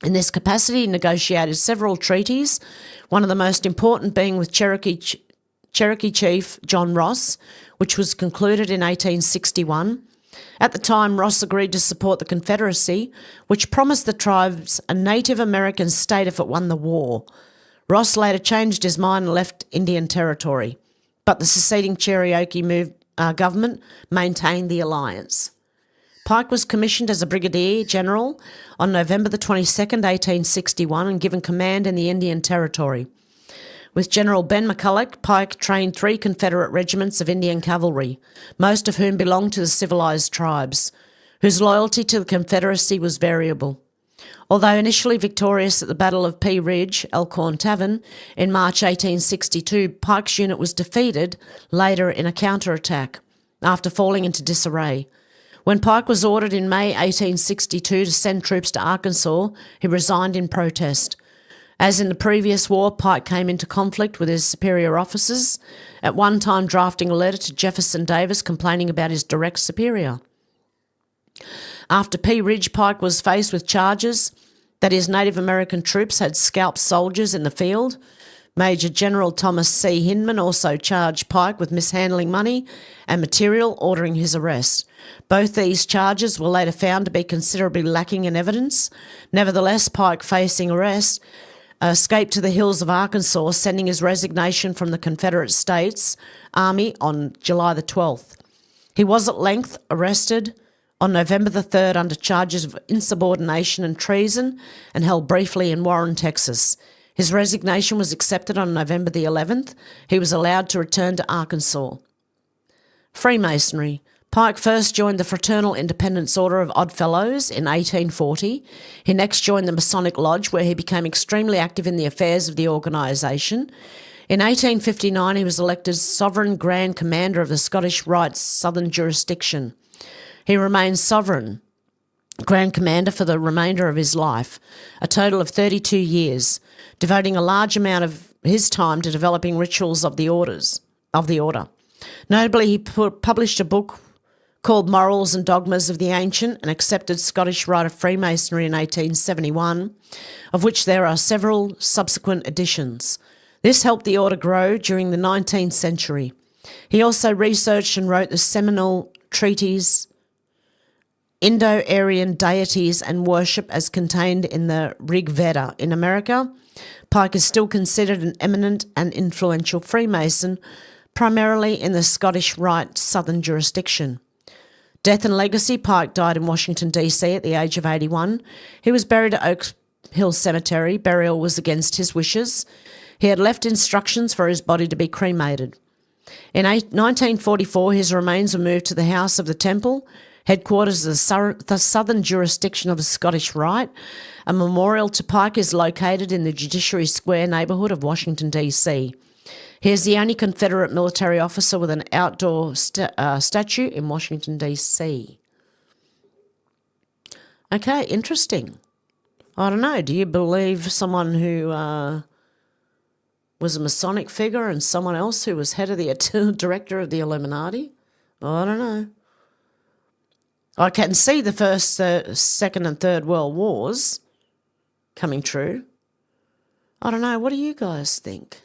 In this capacity, he negotiated several treaties, one of the most important being with Cherokee Chief John Ross, which was concluded in 1861. At the time, Ross agreed to support the Confederacy, which promised the tribes a Native American state if it won the war. Ross later changed his mind and left Indian Territory, but the seceding Cherokee government maintained the alliance. Pike was commissioned as a brigadier general on November the 22nd, 1861, and given command in the Indian Territory. With General Ben McCulloch, Pike trained 3 Confederate regiments of Indian cavalry, most of whom belonged to the civilized tribes, whose loyalty to the Confederacy was variable. Although initially victorious at the Battle of Pea Ridge, Elkhorn Tavern, in March 1862, Pike's unit was defeated later in a counterattack after falling into disarray. When Pike was ordered in May 1862 to send troops to Arkansas, he resigned in protest. As in the previous war, Pike came into conflict with his superior officers, at one time drafting a letter to Jefferson Davis complaining about his direct superior. After Pea Ridge, Pike was faced with charges that his Native American troops had scalped soldiers in the field. Major General Thomas C. Hinman also charged Pike with mishandling money and material, ordering his arrest. Both these charges were later found to be considerably lacking in evidence. Nevertheless, Pike, facing arrest, escaped to the hills of Arkansas, sending his resignation from the Confederate States Army on July the 12th. He was at length arrested on November the 3rd under charges of insubordination and treason and held briefly in Warren, Texas. His resignation was accepted on November the 11th. He was allowed to return to Arkansas. Freemasonry. Pike first joined the Fraternal Independence Order of Oddfellows in 1840. He next joined the Masonic Lodge, where he became extremely active in the affairs of the organisation. In 1859, he was elected Sovereign Grand Commander of the Scottish Rites Southern Jurisdiction. He remained Sovereign Grand Commander for the remainder of his life, a total of 32 years, devoting a large amount of his time to developing rituals of the order. Notably, he published a book called Morals and Dogmas of the Ancient and accepted Scottish Rite of Freemasonry in 1871, of which there are several subsequent editions. This helped the order grow during the 19th century. He also researched and wrote the seminal treatise Indo-Aryan Deities and Worship as contained in the Rig Veda. In America, Pike is still considered an eminent and influential Freemason, primarily in the Scottish Rite Southern jurisdiction. Death and legacy. Pike died in Washington, D.C. at the age of 81. He was buried at Oak Hill Cemetery. Burial was against his wishes. He had left instructions for his body to be cremated. In 1944, his remains were moved to the House of the Temple, headquarters of the southern jurisdiction of the Scottish Rite. A memorial to Pike is located in the Judiciary Square neighbourhood of Washington, D.C. He is the only Confederate military officer with an outdoor statue in Washington, D.C. Okay, interesting. I don't know. Do you believe someone who was a Masonic figure and someone else who was head of the director of the Illuminati? I don't know. I can see the First, Second and Third World Wars coming true. I don't know. What do you guys think?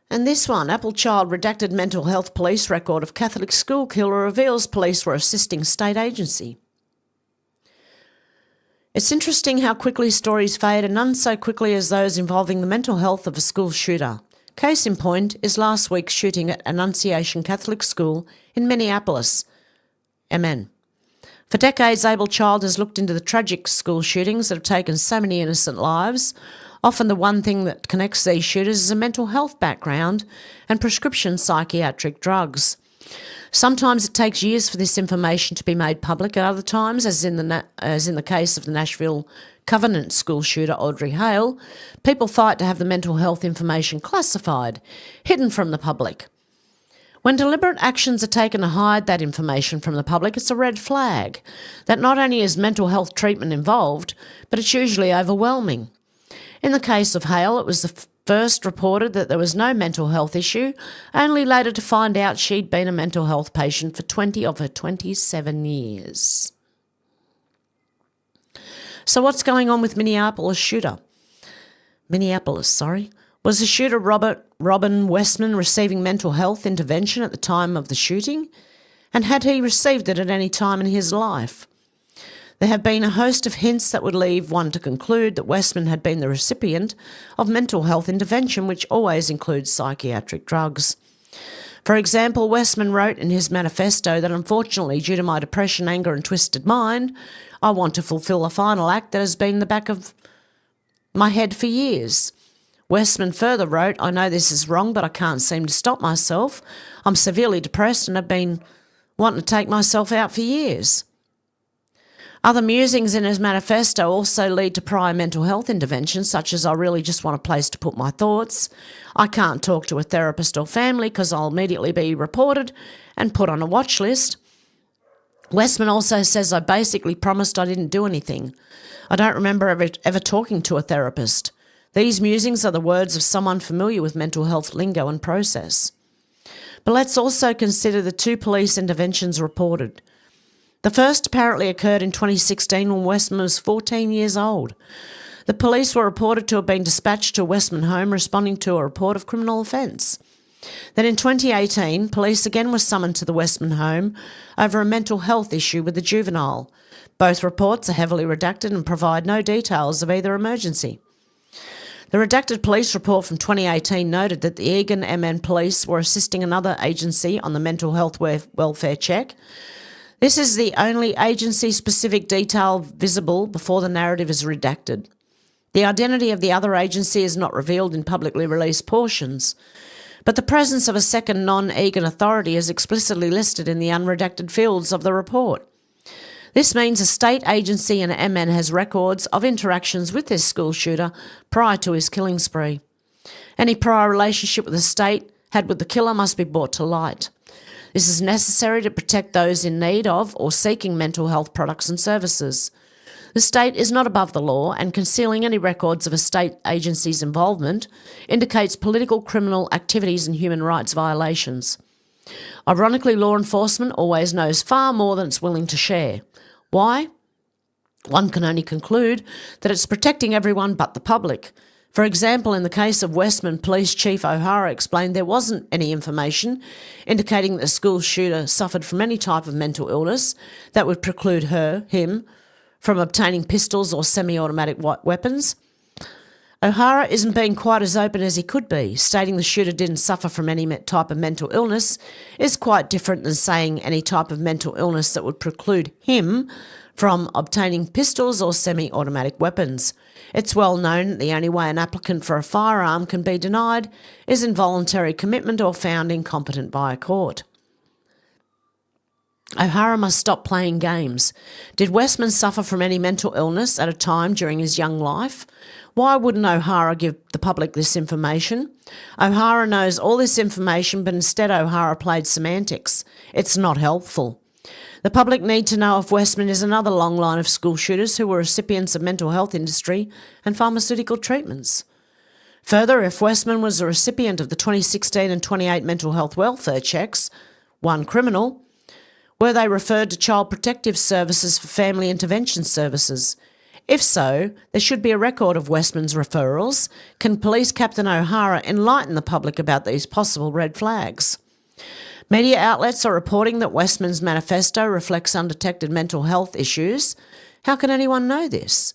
And this one, Apple child redacted mental health police record of Catholic school killer reveals police were assisting state agency. It's interesting how quickly stories fade, and none so quickly as those involving the mental health of a school shooter. Case in point is last week's shooting at Annunciation Catholic School in Minneapolis, MN. For decades, Abel Child has looked into the tragic school shootings that have taken so many innocent lives. Often the one thing that connects these shooters is a mental health background and prescription psychiatric drugs. Sometimes it takes years for this information to be made public, at other times, as in the case of the Nashville Covenant school shooter Audrey Hale, people fight to have the mental health information classified, hidden from the public. When deliberate actions are taken to hide that information from the public, it's a red flag that not only is mental health treatment involved, but it's usually overwhelming. In the case of Hale, it was the first reported that there was no mental health issue, only later to find out she'd been a mental health patient for 20 of her 27 years. So what's going on with Minneapolis? Was the shooter Robin Westman receiving mental health intervention at the time of the shooting? And had he received it at any time in his life? There have been a host of hints that would leave one to conclude that Westman had been the recipient of mental health intervention, which always includes psychiatric drugs. For example, Westman wrote in his manifesto that unfortunately, due to my depression, anger and twisted mind, I want to fulfil a final act that has been in the back of my head for years. Westman further wrote, I know this is wrong, but I can't seem to stop myself. I'm severely depressed and have been wanting to take myself out for years. Other musings in his manifesto also lead to prior mental health interventions, such as I really just want a place to put my thoughts. I can't talk to a therapist or family because I'll immediately be reported and put on a watch list. Westman also says I basically promised I didn't do anything. I don't remember ever talking to a therapist. These musings are the words of someone familiar with mental health lingo and process. But let's also consider the two police interventions reported. The first apparently occurred in 2016 when Westman was 14 years old. The police were reported to have been dispatched to a Westman home responding to a report of criminal offence. Then in 2018, police again were summoned to the Westman home over a mental health issue with the juvenile. Both reports are heavily redacted and provide no details of either emergency. The redacted police report from 2018 noted that the Egan MN police were assisting another agency on the mental health welfare check. This is the only agency-specific detail visible before the narrative is redacted. The identity of the other agency is not revealed in publicly released portions, but the presence of a second non-Egan authority is explicitly listed in the unredacted fields of the report. This means a state agency and MN has records of interactions with this school shooter prior to his killing spree. Any prior relationship with the state had with the killer must be brought to light. This is necessary to protect those in need of or seeking mental health products and services. The state is not above the law, and concealing any records of a state agency's involvement indicates political, criminal activities and human rights violations. Ironically, law enforcement always knows far more than it's willing to share. Why? One can only conclude that it's protecting everyone but the public. For example, in the case of Westman, Police Chief O'Hara explained there wasn't any information indicating that the school shooter suffered from any type of mental illness that would preclude him, from obtaining pistols or semi-automatic weapons. O'Hara isn't being quite as open as he could be. Stating the shooter didn't suffer from any type of mental illness is quite different than saying any type of mental illness that would preclude him from obtaining pistols or semi-automatic weapons. It's well known that the only way an applicant for a firearm can be denied is involuntary commitment or found incompetent by a court. O'Hara must stop playing games. Did Westman suffer from any mental illness at a time during his young life? Why wouldn't O'Hara give the public this information? O'Hara knows all this information, but instead O'Hara played semantics. It's not helpful. The public need to know if Westman is another long line of school shooters who were recipients of mental health industry and pharmaceutical treatments. Further, if Westman was a recipient of the 2016 and 28 mental health welfare checks, one criminal, were they referred to Child Protective Services for Family Intervention Services? If so, there should be a record of Westman's referrals. Can Police Captain O'Hara enlighten the public about these possible red flags? Media outlets are reporting that Westman's manifesto reflects undetected mental health issues. How can anyone know this?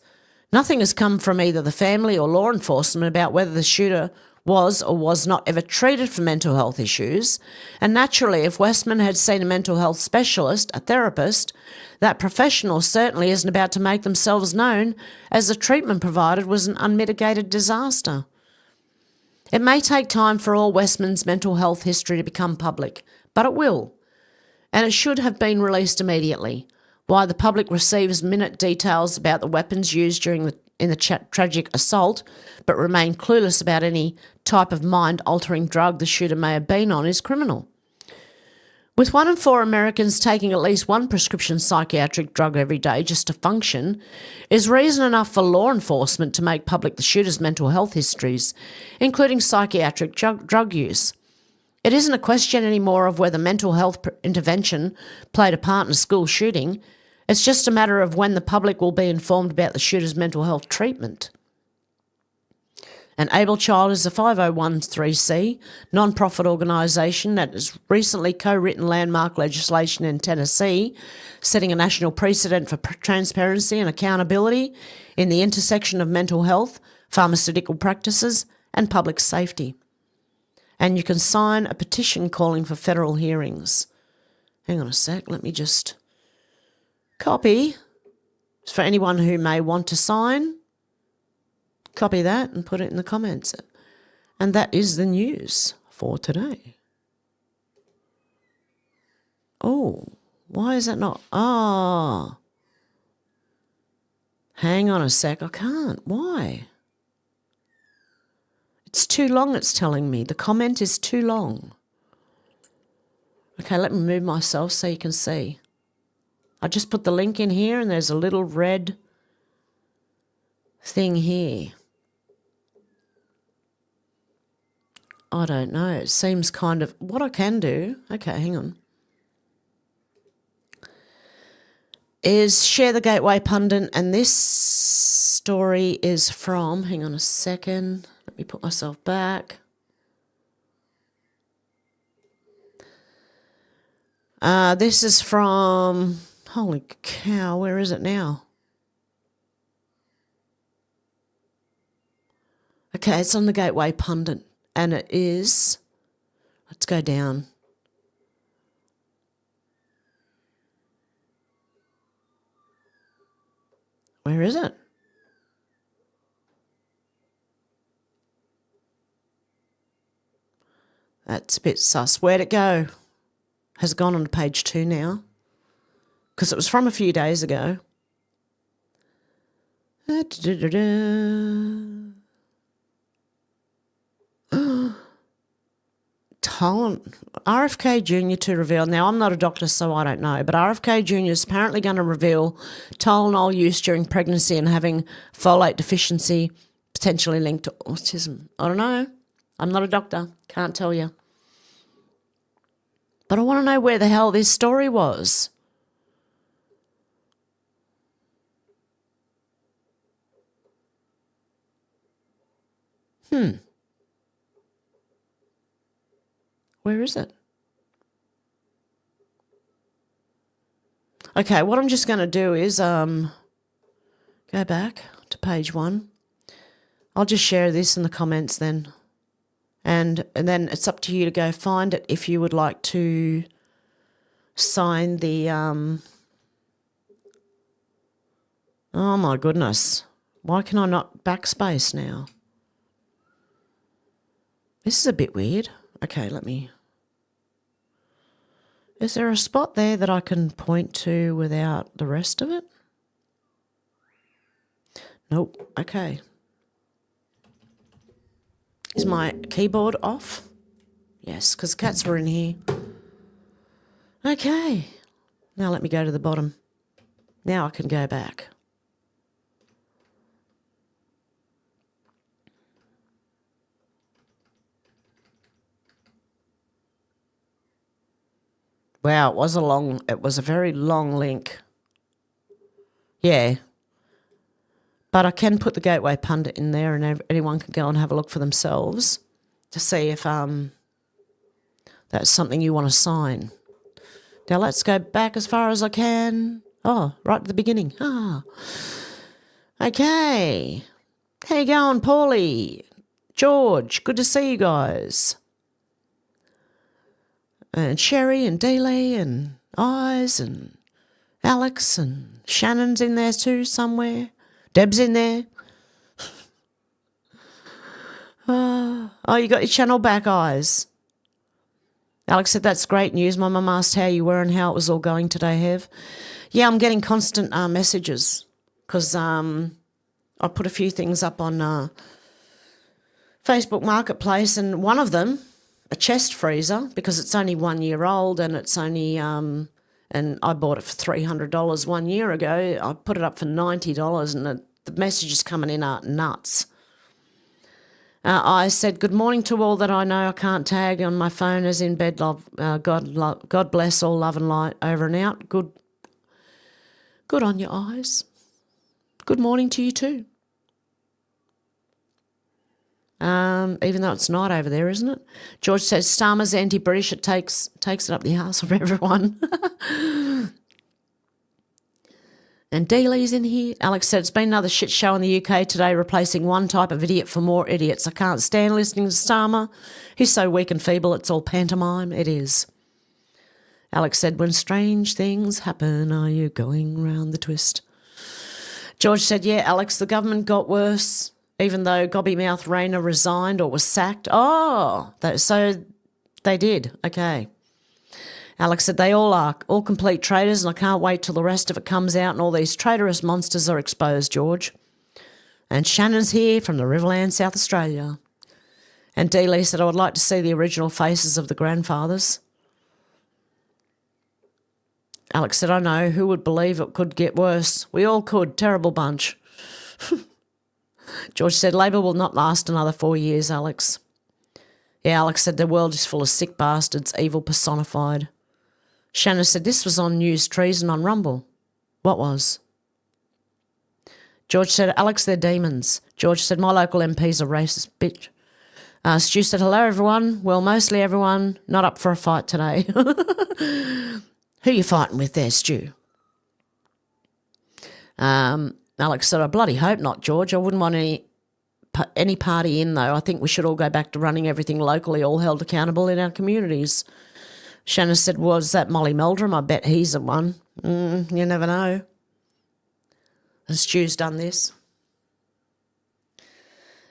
Nothing has come from either the family or law enforcement about whether the shooter was or was not ever treated for mental health issues. And naturally, if Westman had seen a mental health specialist, a therapist, that professional certainly isn't about to make themselves known as the treatment provided was an unmitigated disaster. It may take time for all Westman's mental health history to become public, but it will. And it should have been released immediately. Why the public receives minute details about the weapons used in the tragic assault, but remain clueless about any type of mind-altering drug the shooter may have been on is criminal. With 1 in 4 Americans taking at least one prescription psychiatric drug every day just to function, is reason enough for law enforcement to make public the shooter's mental health histories, including psychiatric drug use. It isn't a question anymore of whether mental health intervention played a part in a school shooting. It's just a matter of when the public will be informed about the shooter's mental health treatment. An Able Child is a 501(c) non-profit organisation that has recently co-written landmark legislation in Tennessee, setting a national precedent for transparency and accountability in the intersection of mental health, pharmaceutical practices and public safety. And you can sign a petition calling for federal hearings. Hang on a sec, let me just copy. It's for anyone who may want to sign. Copy that and put it in the comments. And that is the news for today. Oh, why is that not? Hang on a sec, I can't. Why? It's too long, it's telling me. The comment is too long. Okay, let me move myself so you can see. I just put the link in here and there's a little red thing here. I don't know. It seems kind of... What I can do... Okay, hang on. Is share the Gateway Pundit, and this story is from... Hang on a second. Let me put myself back. This is from... Holy cow, where is it now? Okay, it's on the Gateway Pundit. And it is, let's go down. Where is it? That's a bit sus. Where'd it go? Has gone on to page 2 now. Because it was from a few days ago. RFK Jr. to reveal. Now, I'm not a doctor, so I don't know, but RFK Jr. is apparently going to reveal Tylenol use during pregnancy and having folate deficiency potentially linked to autism. I don't know. I'm not a doctor. Can't tell you. But I want to know where the hell this story was. Where is it? Okay, what I'm just going to do is go back to page 1. I'll just share this in the comments then. And then it's up to you to go find it if you would like to sign the... Oh, my goodness. Why can I not backspace now? This is a bit weird. Okay, let me... Is there a spot there that I can point to without the rest of it? Nope. Okay. Is my keyboard off? Yes, because cats were in here. Okay. Now let me go to the bottom. Now I can go back. Wow, it was a very long link. Yeah. But I can put the Gateway Pundit in there and anyone can go and have a look for themselves to see if that's something you want to sign. Now let's go back as far as I can. Oh, right at the beginning. Okay. How you going, Paulie? George, good to see you guys. And Sherry and Dealey and Eyes and Alex and Shannon's in there too somewhere. Deb's in there. Oh, you got your channel back, Eyes. Alex said, that's great news. My mum asked how you were and how it was all going today, Hev. Yeah, I'm getting constant messages because I put a few things up on Facebook Marketplace, and one of them, a chest freezer, because it's only 1 year old and it's only, and I bought it for $300 1 year ago. I put it up for $90 and the messages coming in are nuts. I said, good morning to all that I know I can't tag on my phone as in bed, love. God bless, all love and light, over and out. Good on your Eyes. Good morning to you too. Even though it's night over there, isn't it? George says, Starmer's anti-British, it takes it up the arse of everyone. And Dealey's in here. Alex said, it's been another shit show in the UK today, replacing one type of idiot for more idiots. I can't stand listening to Starmer. He's so weak and feeble, it's all pantomime. It is. Alex said, when strange things happen, are you going round the twist? George said, yeah, Alex, the government got worse, even though Gobbymouth Rayner resigned or was sacked. Oh, so they did. Okay. Alex said, they all are, all complete traitors, and I can't wait till the rest of it comes out and all these traitorous monsters are exposed, George. And Shannon's here from the Riverland, South Australia. And Dealey said, I would like to see the original faces of the grandfathers. Alex said, I know, who would believe it could get worse? We all could, terrible bunch. George said, Labor will not last another 4 years, Alex. Yeah, Alex said, the world is full of sick bastards, evil personified. Shannon said, this was on News Treason on Rumble. What was? George said, Alex, they're demons. George said, my local MP's a racist bitch. Stu said, hello, everyone. Well, mostly everyone. Not up for a fight today. Who you fighting with there, Stu? Alex said, I bloody hope not, George. I wouldn't want any party in, though. I think we should all go back to running everything locally, all held accountable in our communities. Shannon said, was that Molly Meldrum? I bet he's the one. You never know. And Stu's done this.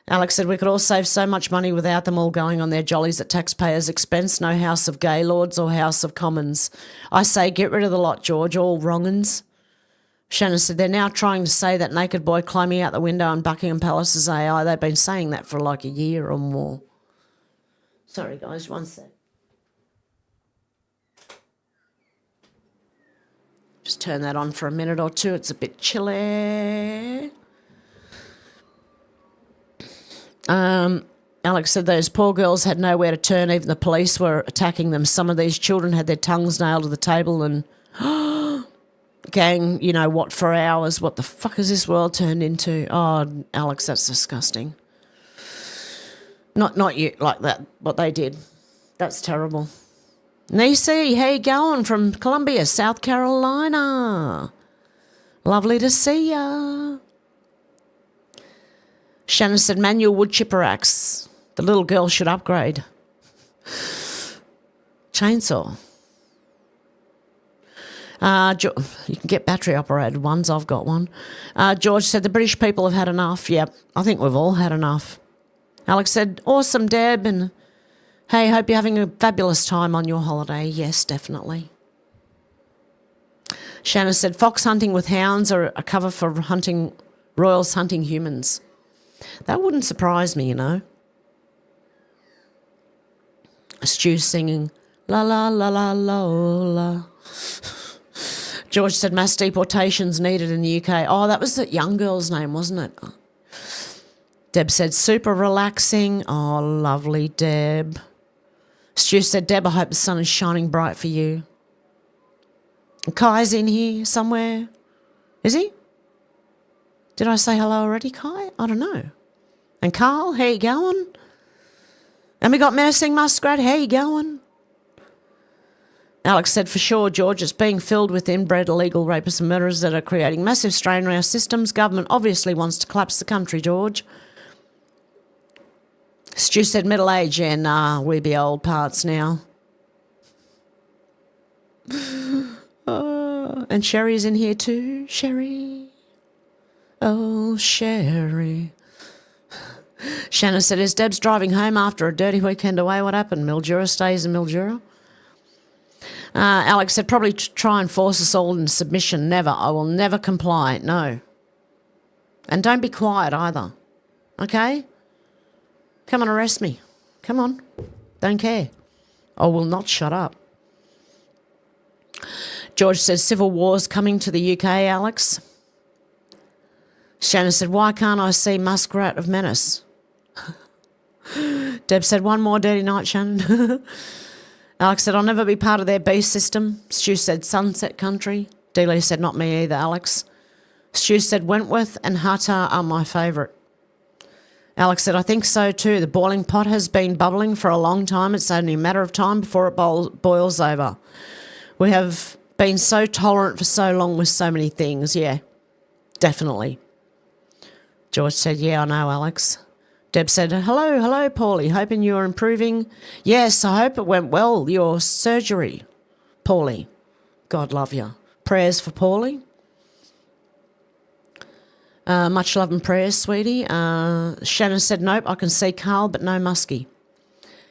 Alex said, we could all save so much money without them all going on their jollies at taxpayers' expense. No House of Gaylords or House of Commons. I say get rid of the lot, George, all wrong'uns. Shannon said, they're now trying to say that naked boy climbing out the window in Buckingham Palace is AI. They've been saying that for like a year or more. Sorry, guys, one sec. turn that on for a minute or two. It's a bit chilly. Alex said those poor girls had nowhere to turn. Even the police were attacking them. Some of these children had their tongues nailed to the table and gang, you know what, for hours. What the fuck has this world turned into? Oh, Alex, that's disgusting. Not you, like that, what they did. That's terrible. Nisi, how you going from Columbia, South Carolina? Lovely to see ya. Shannon said manual wood chipper axe. The little girl should upgrade. Chainsaw. You can get battery operated ones. I've got one. George said the British people have had enough. Yep, I think we've all had enough. Alex said, awesome, Deb, and hey, hope you're having a fabulous time on your holiday. Yes, definitely. Shannon said, fox hunting with hounds are a cover for hunting royals hunting humans. That wouldn't surprise me, you know. Stu singing, la la la la la la. George said mass deportations needed in the UK. Oh, that was that young girl's name, wasn't it? Deb said super relaxing. Oh, lovely, Deb. Stu said, Deb, I hope the sun is shining bright for you. Kai's in here somewhere. Is he? Did I say hello already, Kai? I don't know. And Carl, how you going? And we got Menacing Muskrat, how you going? Alex said, for sure, George, it's being filled with inbred illegal rapists and murderers that are creating massive strain in our systems. Government obviously wants to collapse the country, George. Stu said, middle age, yeah, nah, we be old parts now. And Sherry's in here too. Sherry. Oh, Sherry. Shannon said, is Deb's driving home after a dirty weekend away? What happened? Mildura stays in Mildura? Alex said, probably try and force us all into submission. Never. I will never comply. No. And don't be quiet either. Okay? Come and arrest me. Come on. Don't care. I will not shut up. George says, civil war's coming to the UK, Alex. Shannon said, why can't I see Muskrat of Menace? Deb said, one more dirty night, Shannon. Alex said, I'll never be part of their beast system. Stu said, Sunset Country. Dealey said, not me either, Alex. Stu said, Wentworth and Hutter are my favourite. Alex said, I think so too. The boiling pot has been bubbling for a long time. It's only a matter of time before it boils over. We have been so tolerant for so long with so many things. Yeah, definitely. George said, yeah, I know, Alex. Deb said, hello, Paulie. Hoping you're improving. Yes, I hope it went well, your surgery, Paulie. God love you. Prayers for Paulie. Much love and prayers, sweetie. Shannon said, nope, I can see Carl, but no Muskie.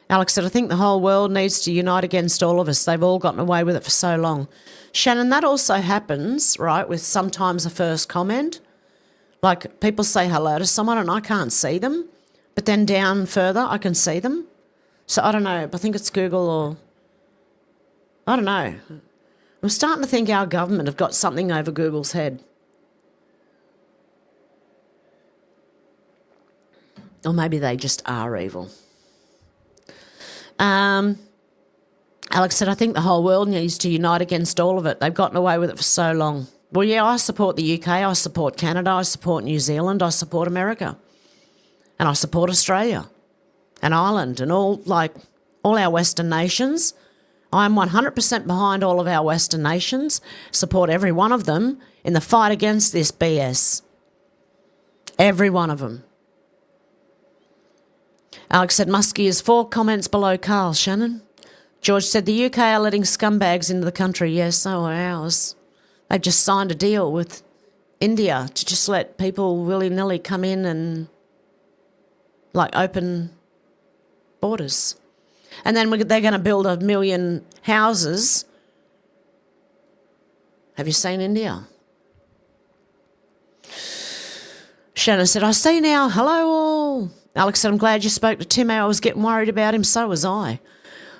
Alex said, I think the whole world needs to unite against all of us. They've all gotten away with it for so long. Shannon, that also happens, right, with sometimes a first comment. Like people say hello to someone and I can't see them, but then down further I can see them. So I don't know, I think it's Google or... I don't know. I'm starting to think our government have got something over Google's head. Or maybe they just are evil. Alex said, I think the whole world needs to unite against all of it. They've gotten away with it for so long. Well, yeah, I support the UK, I support Canada, I support New Zealand, I support America. And I support Australia and Ireland and all our Western nations. I'm 100% behind all of our Western nations, support every one of them in the fight against this BS. Every one of them. Alex said, Muskie is 4 comments below Carl, Shannon. George said, the UK are letting scumbags into the country. Yes, so are ours. They've just signed a deal with India to just let people willy-nilly come in and, open borders. And then they're going to build 1 million houses. Have you seen India? Shannon said, I see now. Hello all. Alex said, I'm glad you spoke to Tim. I was getting worried about him. So was I.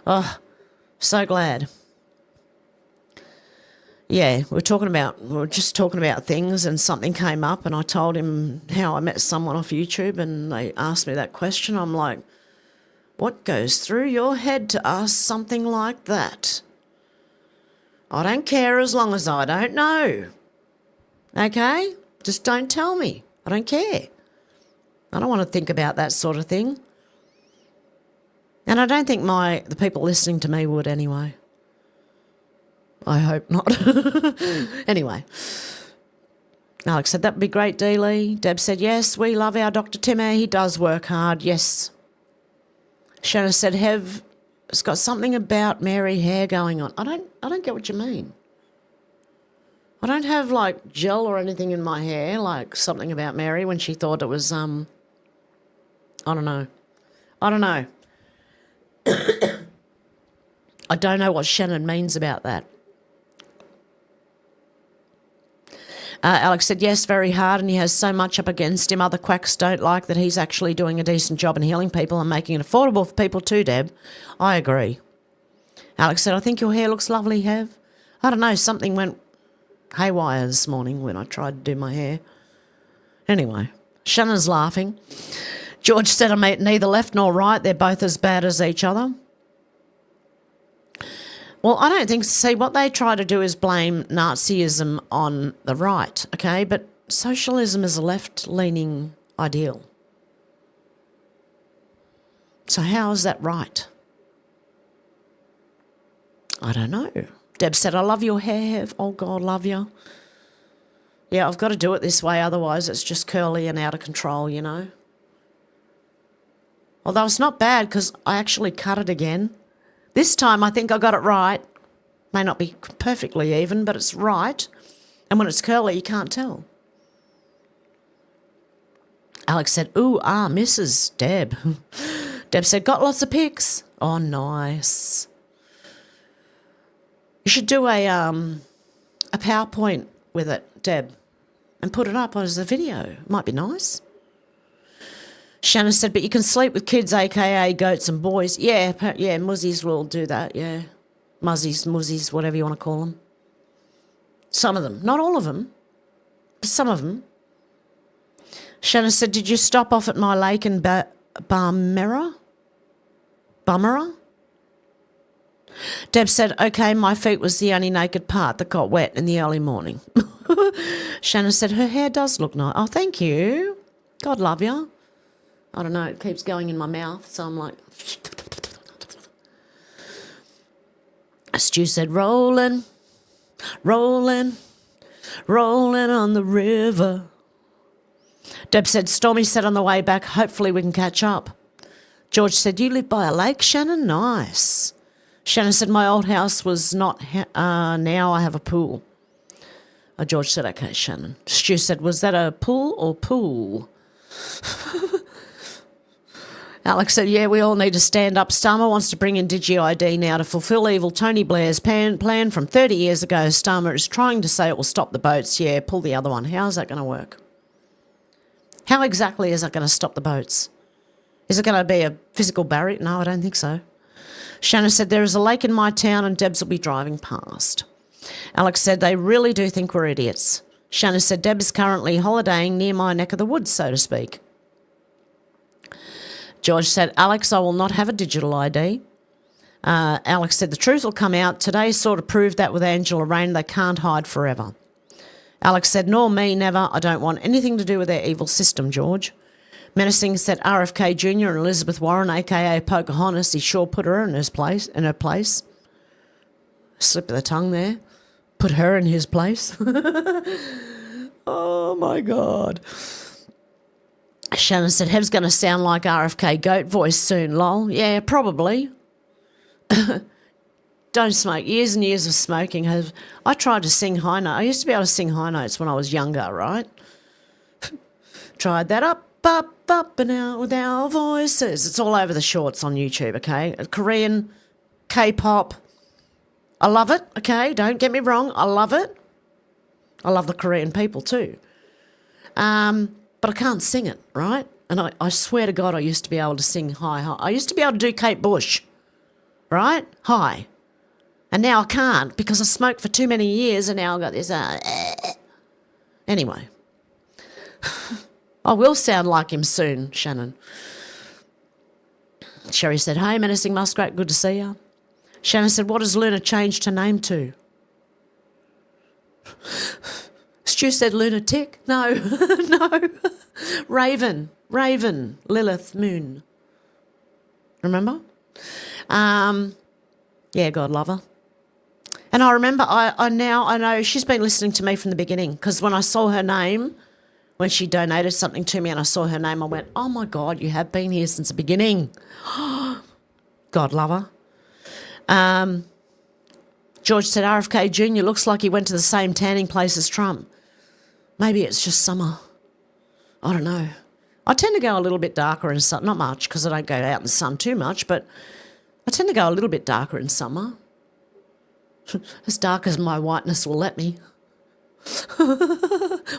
Oh, so glad. yeah, we were just talking about things, and something came up, and I told him how I met someone off YouTube, and they asked me that question. I'm like, what goes through your head to ask something like that? I don't care as long as I don't know. Okay? Just don't tell me. I don't care. I don't want to think about that sort of thing. And I don't think the people listening to me would anyway. I hope not. Anyway. Alex said, that would be great, Dee Lee. Deb said, yes, we love our Dr. Timmy. He does work hard, yes. Shanna said, Hev, it's got something about Mary hair going on. I don't get what you mean. I don't have like gel or anything in my hair, like something about Mary when she thought it was, I don't know. I don't know. I don't know what Shannon means about that. Alex said, yes, very hard, and he has so much up against him. Other quacks don't like that he's actually doing a decent job in healing people and making it affordable for people too, Deb. I agree. Alex said, I think your hair looks lovely, Hev. I don't know, something went haywire this morning when I tried to do my hair. Anyway, Shannon's laughing. George said, I'm neither left nor right. They're both as bad as each other. Well, I don't think, see, what they try to do is blame Nazism on the right, okay? But socialism is a left-leaning ideal. So how is that right? I don't know. Deb said, I love your hair, Hev. Oh, God, love you. Yeah, I've got to do it this way, otherwise it's just curly and out of control, you know? Although it's not bad because I actually cut it again. This time I think I got it right. May not be perfectly even, but it's right. And when it's curly, you can't tell. Alex said, ooh, Mrs. Deb. Deb said, got lots of pics. Oh, nice. You should do a PowerPoint with it, Deb, and put it up as a video. Might be nice. Shannon said, but you can sleep with kids, a.k.a. goats and boys. Yeah, muzzies will do that, yeah. Muzzies, whatever you want to call them. Some of them. Not all of them, but some of them. Shannon said, did you stop off at my lake in Bumera? Deb said, okay, my feet was the only naked part that got wet in the early morning. Shannon said, her hair does look nice. Oh, thank you. God love you. I don't know, it keeps going in my mouth, so I'm like... Stu said, rolling, rolling, rolling on the river. Deb said, Stormy said on the way back, hopefully we can catch up. George said, you live by a lake, Shannon? Nice. Shannon said, my old house was not... now I have a pool. George said, okay, Shannon. Stu said, was that a pool or pool? Alex said, yeah, we all need to stand up. Starmer wants to bring in DigiID now to fulfil evil Tony Blair's plan from 30 years ago. Starmer is trying to say it will stop the boats. Yeah, pull the other one. How is that going to work? How exactly is that going to stop the boats? Is it going to be a physical barrier? No, I don't think so. Shannon said, there is a lake in my town and Debs will be driving past. Alex said, they really do think we're idiots. Shannon said, Deb is currently holidaying near my neck of the woods, so to speak. George said, Alex, I will not have a digital ID. Alex said, the truth will come out. Today sort of proved that with Angela Rain, they can't hide forever. Alex said, nor me, never. I don't want anything to do with their evil system, George. Menacing said, RFK Jr. and Elizabeth Warren, a.k.a. Pocahontas, he sure put her in her place. Slip of the tongue there. Put her in his place. Oh, my God. Shannon said, Hev's going to sound like RFK goat voice soon, lol. Yeah, probably. Don't smoke. Years and years of smoking. I tried to sing high notes. I used to be able to sing high notes when I was younger, right? Tried that up, and out with our voices. It's all over the shorts on YouTube, okay? Korean, K-pop. I love it, okay? Don't get me wrong. I love it. I love the Korean people too. But I can't sing it, right? And I swear to God, I used to be able to sing high. I used to be able to do Kate Bush, right? High. And now I can't because I smoked for too many years and now I've got this. Anyway. I will sound like him soon, Shannon. Sherry said, hey, Menacing Muskrat, good to see you. Shannon said, what has Luna changed her name to? Stu said lunatic. No, no. Raven, Lilith, Moon. Remember? Yeah, God love her. And I remember, I know she's been listening to me from the beginning because when I saw her name, when she donated something to me and I saw her name, I went, oh, my God, you have been here since the beginning. God love her. George said, RFK Jr. looks like he went to the same tanning place as Trump. Maybe it's just summer. I don't know. I tend to go a little bit darker in summer. Not much because I don't go out in the sun too much, but I tend to go a little bit darker in summer. As dark as my whiteness will let me.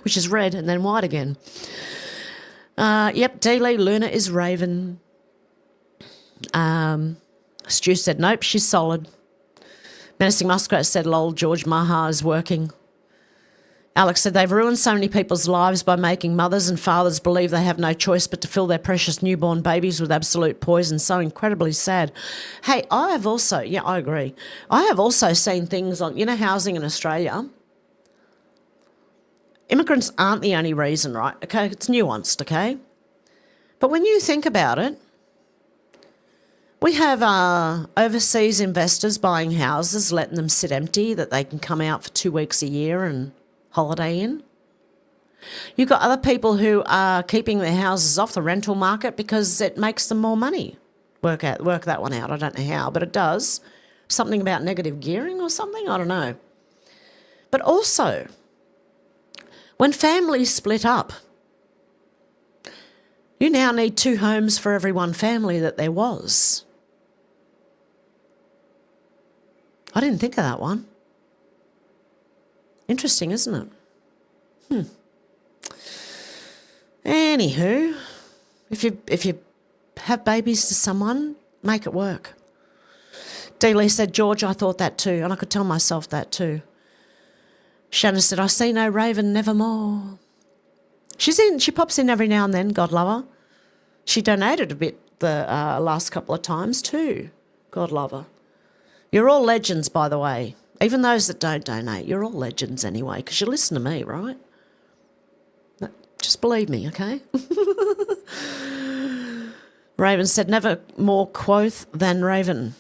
Which is red and then white again. Yep, D-Lee, Luna is Raven. Stu said, nope, she's solid. Menacing Muskrat said, lol, George Maha is working. Alex said, they've ruined so many people's lives by making mothers and fathers believe they have no choice but to fill their precious newborn babies with absolute poison. So incredibly sad. Hey, I have also, yeah, I agree. I have also seen things on, housing in Australia. Immigrants aren't the only reason, right? Okay, it's nuanced, okay? But when you think about it, we have overseas investors buying houses, letting them sit empty, that they can come out for 2 weeks a year and holiday in. You've got other people who are keeping their houses off the rental market because it makes them more money. Work that one out. I don't know how, but it does. Something about negative gearing or something? I don't know. But also, when families split up, you now need 2 homes for every one family that there was. I didn't think of that one. Interesting, isn't it? Anywho, if you have babies to someone, make it work. D-Lee said, George, I thought that too, and I could tell myself that too. Shannon said, I see no Raven, nevermore. She pops in every now and then, God love her. She donated a bit the last couple of times too, God love her. You're all legends, by the way. Even those that don't donate, you're all legends anyway, because you listen to me, right? Just believe me, okay? Raven said, never more quoth than Raven.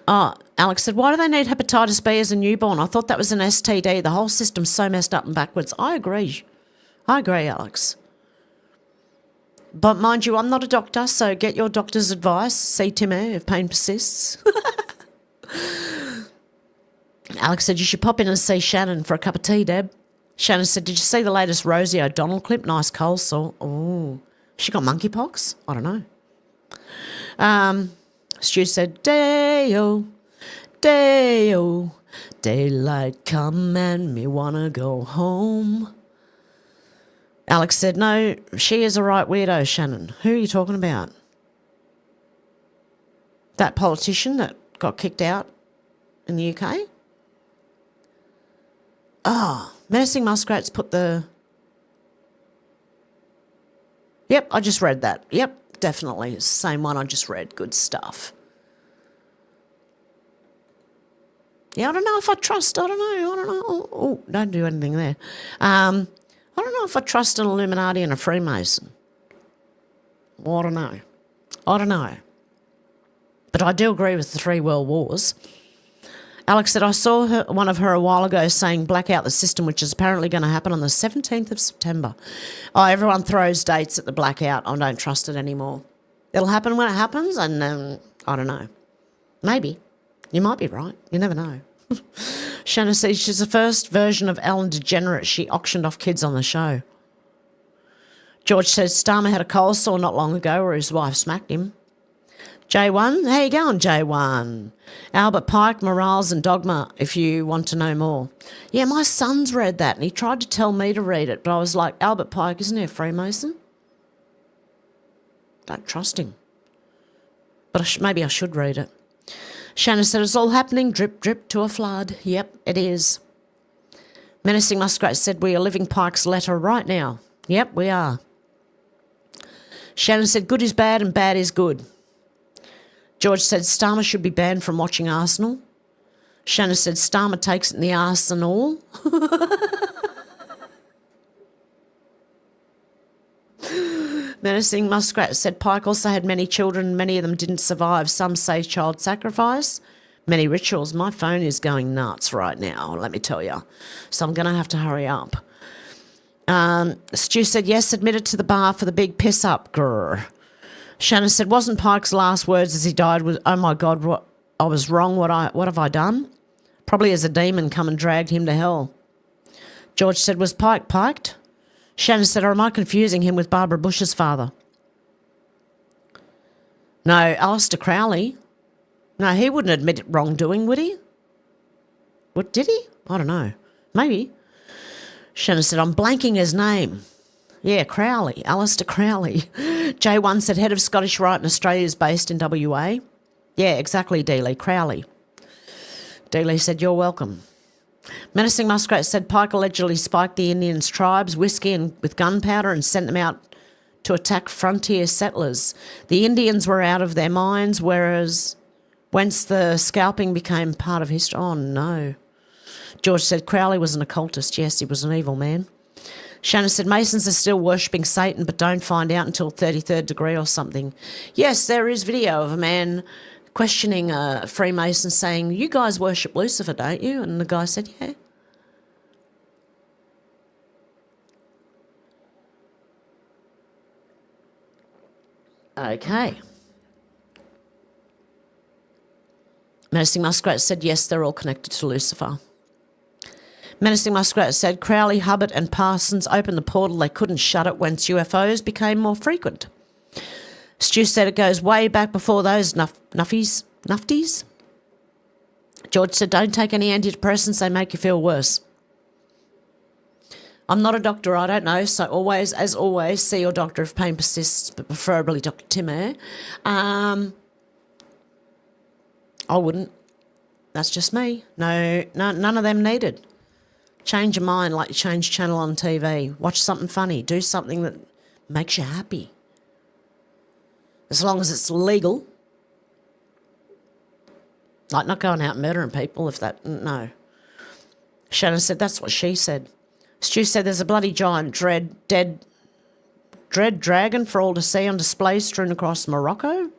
Oh, Alex said, why do they need hepatitis B as a newborn? I thought that was an STD. The whole system's so messed up and backwards. I agree, Alex. But mind you, I'm not a doctor, so get your doctor's advice. See Timmy if pain persists. Alex said, you should pop in and see Shannon for a cup of tea, Deb. Shannon said, did you see the latest Rosie O'Donnell clip? Nice cold sore. Oh, she got monkeypox? I don't know. Stu said, Day-o, day-o, daylight come and me wanna go home. Alex said, no, she is a right weirdo, Shannon. Who are you talking about? That politician that got kicked out in the UK? Oh, Menacing Muskrat's put the... Yep, I just read that. Yep, definitely. It's the same one I just read. Good stuff. Yeah, I don't know if I trust... I don't know. Oh, don't do anything there. I don't know if I trust an Illuminati and a Freemason. I don't know. But I do agree with the 3 world wars. Alex said, I saw one of her a while ago saying black out the system, which is apparently going to happen on the 17th of September. Oh, everyone throws dates at the blackout. I don't trust it anymore. It'll happen when it happens, and I don't know. Maybe. You might be right. You never know. Shannon says she's the first version of Ellen DeGeneres. She auctioned off kids on the show. George says Starmer had a cold sore not long ago where his wife smacked him. J1, how you going, J1? Albert Pike, Morales and Dogma, if you want to know more. Yeah, my son's read that and he tried to tell me to read it, but I was like, Albert Pike, isn't he a Freemason? Don't trust him. But maybe I should read it. Shannon said, it's all happening, drip, drip to a flood. Yep, it is. Menacing Muskrat said, we are living Pike's letter right now. Yep, we are. Shannon said, good is bad and bad is good. George said, Starmer should be banned from watching Arsenal. Shannon said, Starmer takes it in the arsenal. Menacing Muskrat said, Pike also had many children, many of them didn't survive. Some say child sacrifice, many rituals. My phone is going nuts right now, let me tell you. So I'm going to have to hurry up. Stu said, yes, admitted to the bar for the big piss up. Grr. Shannon said, wasn't Pike's last words as he died was, oh my God, what, I was wrong, what have I done? Probably as a demon come and dragged him to hell. George said, was Pike piked? Shannon said, or am I confusing him with Barbara Bush's father? No, Alistair Crowley. No, he wouldn't admit wrongdoing, would he? What, did he? I don't know. Maybe. Shannon said, I'm blanking his name. Yeah, Crowley, Alistair Crowley. J1 said, head of Scottish Rite in Australia is based in WA. Yeah, exactly, Dealey, Crowley. Dealey said, you're welcome. Menacing Muskrat said Pike allegedly spiked the Indians' tribes, whiskey and with gunpowder and sent them out to attack frontier settlers. The Indians were out of their minds, whence the scalping became part of history. Oh, no. George said Crowley was an occultist. Yes, he was an evil man. Shannon said Masons are still worshipping Satan but don't find out until 33rd degree or something. Yes, there is video of a man questioning a Freemason saying, you guys worship Lucifer, don't you? And the guy said, yeah. Okay. Menacing Muskrat said, yes, they're all connected to Lucifer. Menacing Muskrat said, Crowley, Hubbard and Parsons opened the portal. They couldn't shut it once UFOs became more frequent. Stu said it goes way back before those nufties. George said, don't take any antidepressants. They make you feel worse. I'm not a doctor. I don't know. So always, as always, see your doctor if pain persists, but preferably Dr. Tim Eyre. I wouldn't. That's just me. No, none of them needed. Change your mind like you change channel on TV. Watch something funny. Do something that makes you happy. As long as it's legal. Like not going out and murdering people if that... No. Shannon said, that's what she said. Stu said, there's a bloody giant dread dragon for all to see on display strewn across Morocco.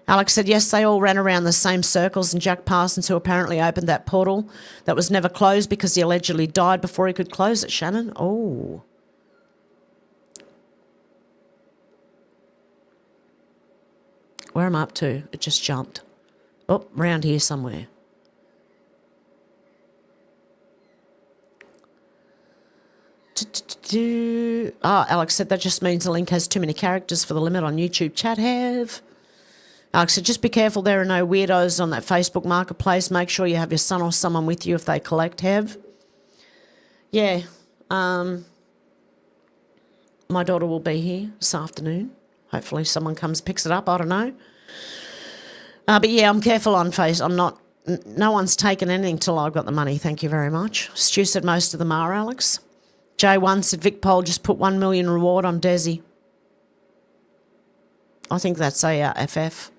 Alex said, yes, they all ran around the same circles, and Jack Parsons, who apparently opened that portal that was never closed because he allegedly died before he could close it, Shannon. Oh. Where am I up to? It just jumped. Oh, round here somewhere. Alex said that just means the link has too many characters for the limit on YouTube chat, Hev. Alex said, just be careful there are no weirdos on that Facebook marketplace. Make sure you have your son or someone with you if they collect, Hev. Yeah. My daughter will be here this afternoon. Hopefully someone comes picks it up. I don't know. But yeah, I'm careful on face. I'm not... No one's taken anything till I've got the money. Thank you very much. Stu said most of them are, Alex. J1 said Vic Pole just put 1 million reward on Desi. I think that's a FF.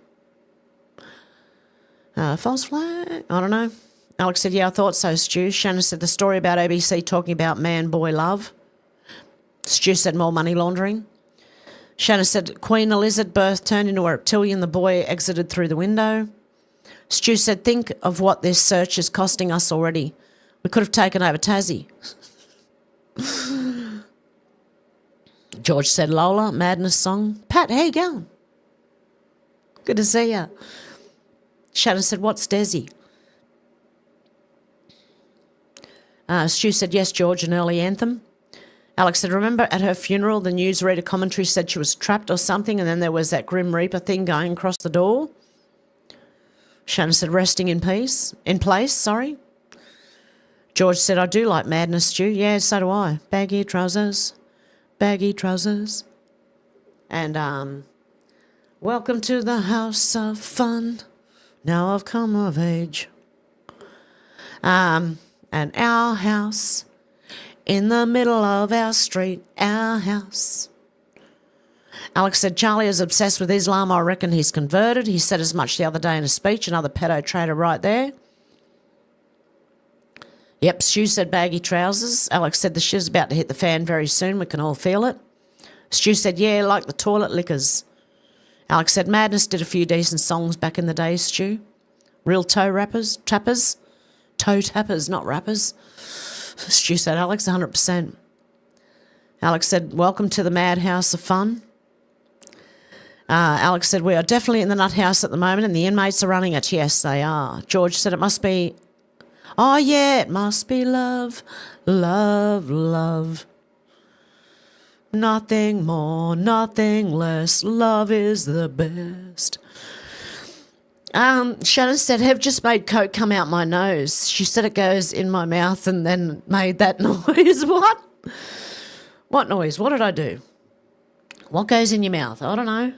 False flag? I don't know. Alex said, yeah, I thought so, Stu. Shannon said the story about ABC talking about man-boy love. Stu said more money laundering. Shannon said Queen Elizabeth birth turned into a reptilian. The boy exited through the window. Stu said, think of what this search is costing us already. We could have taken over Tassie. George said, Lola, Madness song. Pat, how you going? Good to see you. Shannon said, what's Desi? Stu said, yes, George, an early anthem. Alex said, remember at her funeral, the newsreader commentary said she was trapped or something, and then there was that Grim Reaper thing going across the door. Shannon said, resting in place. George said, I do like Madness, Stu. Yeah, so do I. Baggy trousers. And, welcome to the house of fun. Now I've come of age. And our house, in the middle of our street, our house. Alex said, Charlie is obsessed with Islam. I reckon he's converted. He said as much the other day in a speech. Another pedo trader right there. Yep, Stu said baggy trousers. Alex said the shit's about to hit the fan very soon. We can all feel it. Stu said, yeah, like the toilet lickers. Alex said, Madness did a few decent songs back in the day, Stu. Real tappers, toe tappers, not rappers. Stu said, Alex, 100%. Alex said, welcome to the madhouse of fun. Alex said, we are definitely in the nut house at the moment and the inmates are running it. Yes, they are. George said, it must be, oh yeah, it must be love, love, love. Nothing more, nothing less. Love is the best. Shannon said, Hev just made coke come out my nose. She said it goes in my mouth and then made that noise. What? What noise? What did I do? What goes in your mouth? I don't know.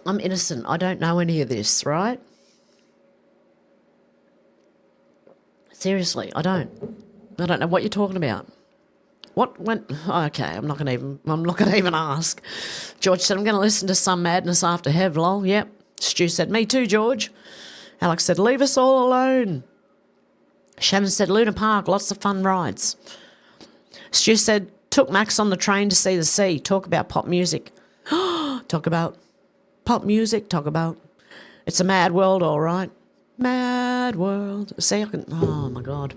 I'm innocent. I don't know any of this, right? Seriously, I don't know what you're talking about. What went? Oh, okay, I'm not gonna even ask. George said, I'm gonna listen to some madness after Hev, lol. Yep. Stu said, me too, George. Alex said, leave us all alone. Shannon said, Luna Park, lots of fun rides. Stu said, took Max on the train to see the sea. Talk about pop music. Talk about pop music. Talk about, it's a mad world, all right. Mad world. See, I can, oh my God.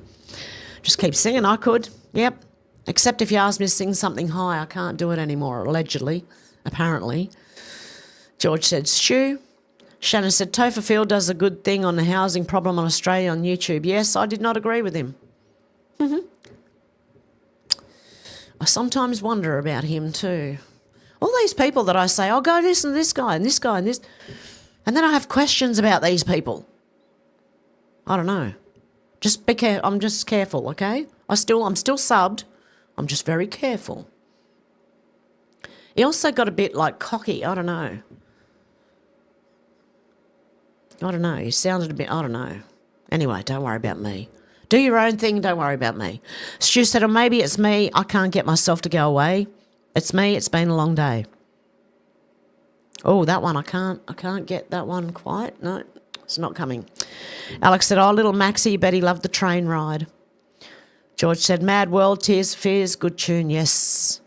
Just keep singing, I could. Yep. Except if you ask me to sing something high, I can't do it anymore, allegedly, apparently. George said, Stu. Shannon said, Topher Field does a good thing on the housing problem on Australia on YouTube. Yes, I did not agree with him. I sometimes wonder about him too. All these people that I say, oh, go listen to this guy and this guy and this. And then I have questions about these people. I don't know. Just be careful. I'm just careful, okay? I'm still subbed. I'm just very careful. He also got a bit like cocky. I don't know. He sounded a bit, I don't know. Anyway, don't worry about me. Do your own thing, don't worry about me. Stu said, or maybe it's me, I can't get myself to go away. It's me, it's been a long day. Oh, that one, I can't get that one quite. No, it's not coming. Alex said, oh, little Maxie, bet he loved the train ride. George said, Mad World, Tears, Fears, good tune, yes.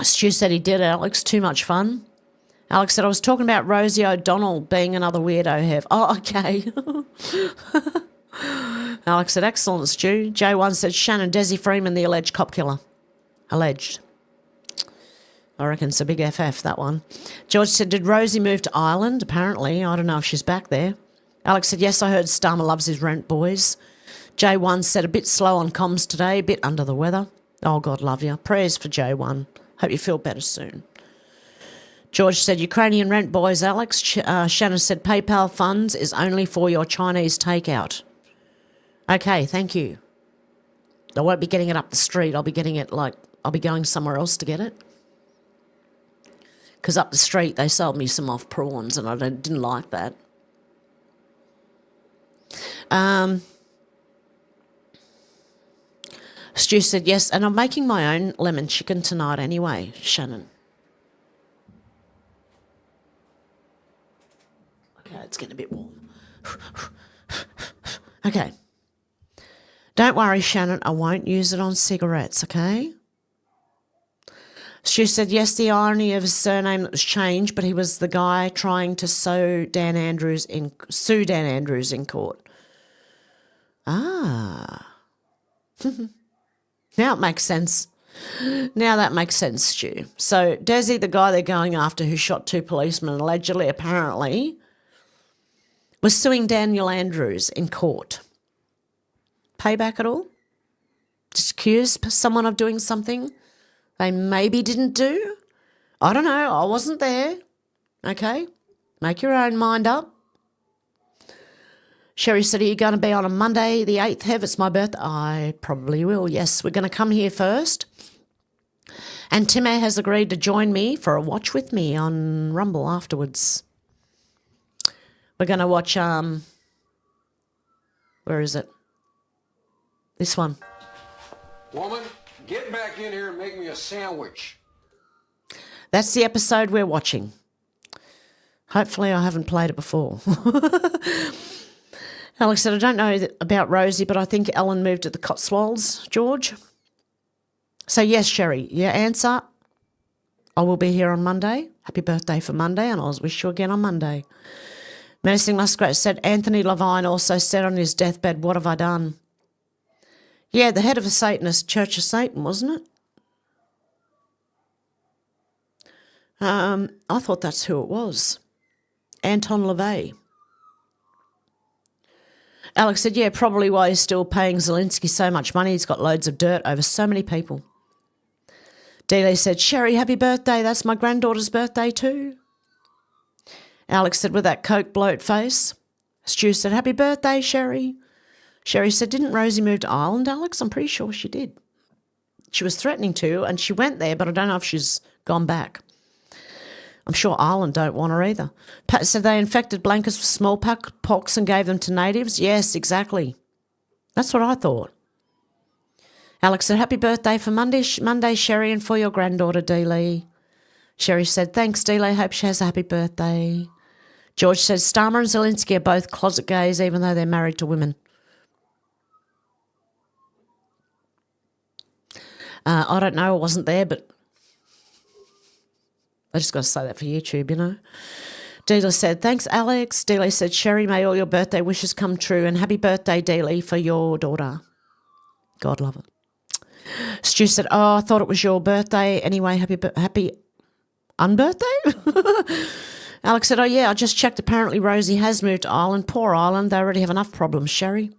Stu said he did, Alex, too much fun. Alex said, I was talking about Rosie O'Donnell being another weirdo, Hev. Oh, okay. Alex said, excellent, Stu. J1 said, Shannon, Desi Freeman, the alleged cop killer. Alleged. I reckon it's a big FF, that one. George said, did Rosie move to Ireland? Apparently. I don't know if she's back there. Alex said, yes, I heard Starmer loves his rent boys. J1 said, a bit slow on comms today, a bit under the weather. Oh, God love you. Prayers for J1. Hope you feel better soon. George said, Ukrainian rent boys, Alex. Shannon said, PayPal funds is only for your Chinese takeout. Okay, thank you. I won't be getting it up the street. I'll be going somewhere else to get it. Because up the street, they sold me some off prawns and I didn't like that. Stu said, yes, and I'm making my own lemon chicken tonight anyway, Shannon. Okay, it's getting a bit warm. Okay. Don't worry, Shannon, I won't use it on cigarettes, okay? Stu said, yes, the irony of his surname that was changed, but he was the guy trying to sue Dan Andrews in court. Ah. Now it makes sense. Now that makes sense, Stu. So Desi, the guy they're going after who shot 2 policemen allegedly, apparently, was suing Daniel Andrews in court. Payback at all? Just accuse someone of doing something they maybe didn't do? I don't know. I wasn't there. Okay? Make your own mind up. Sherry said, are you going to be on a Monday the 8th, Hev? It's my birthday. I probably will, yes. We're going to come here first. And Timmy has agreed to join me for a watch with me on Rumble afterwards. We're going to watch, where is it? This one. Woman, get back in here and make me a sandwich. That's the episode we're watching. Hopefully I haven't played it before. Alex said, I don't know about Rosie, but I think Ellen moved to the Cotswolds, George. So yes, Sherry, your answer, I will be here on Monday. Happy birthday for Monday, and I'll wish you again on Monday. Menacing Muskrat said, Anthony Levine also said on his deathbed, what have I done? Yeah, the head of a Satanist Church of Satan, wasn't it? I thought that's who it was. Anton LaVey. Alex said, yeah, probably why he's still paying Zelensky so much money. He's got loads of dirt over so many people. Dealey said, Sherry, happy birthday. That's my granddaughter's birthday too. Alex said, with that Coke bloat face. Stu said, happy birthday, Sherry. Sherry said, didn't Rosie move to Ireland, Alex? I'm pretty sure she did. She was threatening to, and she went there, but I don't know if she's gone back. I'm sure Ireland don't want her either. Pat said they infected blankets with smallpox and gave them to natives. Yes, exactly. That's what I thought. Alex said, happy birthday for Monday, Sherry, and for your granddaughter, Dealey. Sherry said, thanks, Dealey. Hope she has a happy birthday. George said, Starmer and Zelensky are both closet gays, even though they're married to women. I don't know. I wasn't there, but I just got to say that for YouTube, you know. Dealey said, thanks, Alex. Dealey said, Sherry, may all your birthday wishes come true, and happy birthday, Dealey, for your daughter. God love it. Stu said, oh, I thought it was your birthday. Anyway, happy unbirthday? Alex said, oh, yeah, I just checked. Apparently Rosie has moved to Ireland. Poor Ireland. They already have enough problems, Sherry.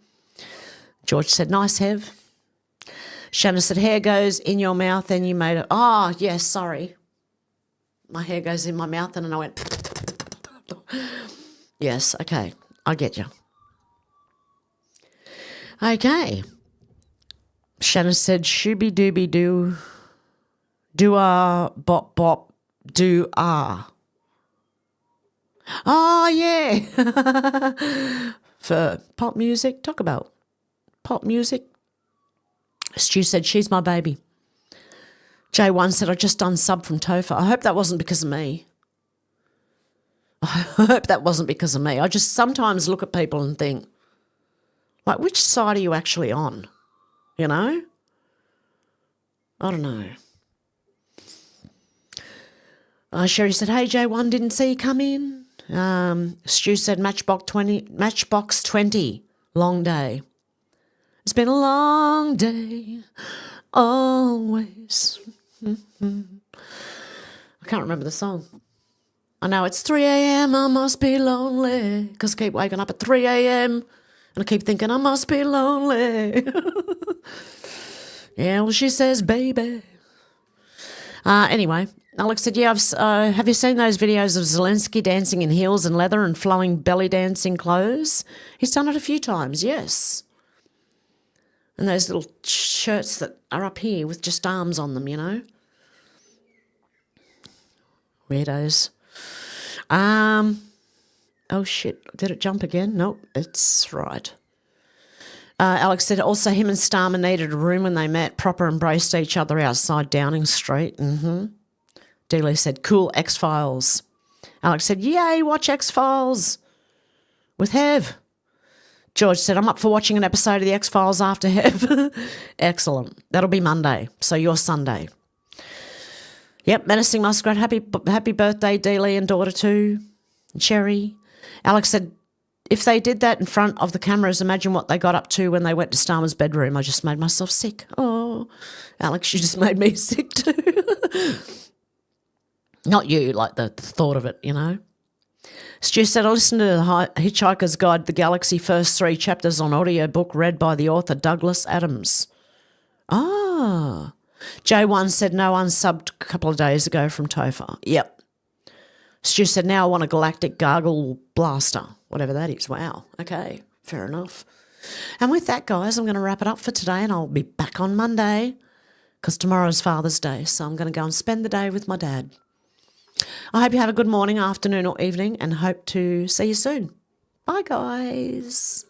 George said, nice, Hev. Shannon said, hair goes in your mouth and you made it. Oh, yes, sorry. My hair goes in my mouth and then I went. Yes, okay, I get you. Okay. Shannon said, shooby dooby doo. Do-ah, bop bop, do-ah. Oh, yeah. For pop music, talk about pop music. Stu said, she's my baby. J1 said, I just unsub from Topher. I hope that wasn't because of me. I hope that wasn't because of me. I just sometimes look at people and think, like, which side are you actually on? You know? I don't know. Sherry said, hey, J1, didn't see you come in. Stu said, Matchbox 20, long day. It's been a long day, always. I can't remember the song. I know it's 3 a.m, I must be lonely, because I keep waking up at 3 a.m, and I keep thinking I must be lonely. Yeah, well, she says, baby. Anyway, Alex said, yeah, have you seen those videos of Zelensky dancing in heels and leather and flowing belly dancing clothes? He's done it a few times, yes. And those little shirts that are up here with just arms on them, you know. Weirdos. Oh, shit. Did it jump again? Nope, it's right. Alex said also him and Starmer needed a room when they met, proper embraced each other outside Downing Street. Dealey said, cool, X-Files. Alex said, yay, watch X-Files with Hev. George said, I'm up for watching an episode of the X-Files after Hev. Excellent. That'll be Monday, so you're Sunday. Yep, Menacing Muskrat, happy birthday, Dealey and daughter too. And Sherry. Alex said, if they did that in front of the cameras, imagine what they got up to when they went to Starmer's bedroom. I just made myself sick. Oh, Alex, you just made me sick too. Not you, like the thought of it, you know. Stu said, I listened to the Hitchhiker's Guide to the Galaxy first 3 chapters on audiobook read by the author Douglas Adams. Ah. J1 said, no, unsubbed a couple of days ago from Topher. Yep. Stu said, now I want a galactic gargle blaster, whatever that is. Wow. Okay, fair enough. And with that, guys, I'm going to wrap it up for today and I'll be back on Monday because tomorrow's Father's Day, so I'm going to go and spend the day with my dad. I hope you have a good morning, afternoon or evening, and hope to see you soon. Bye, guys.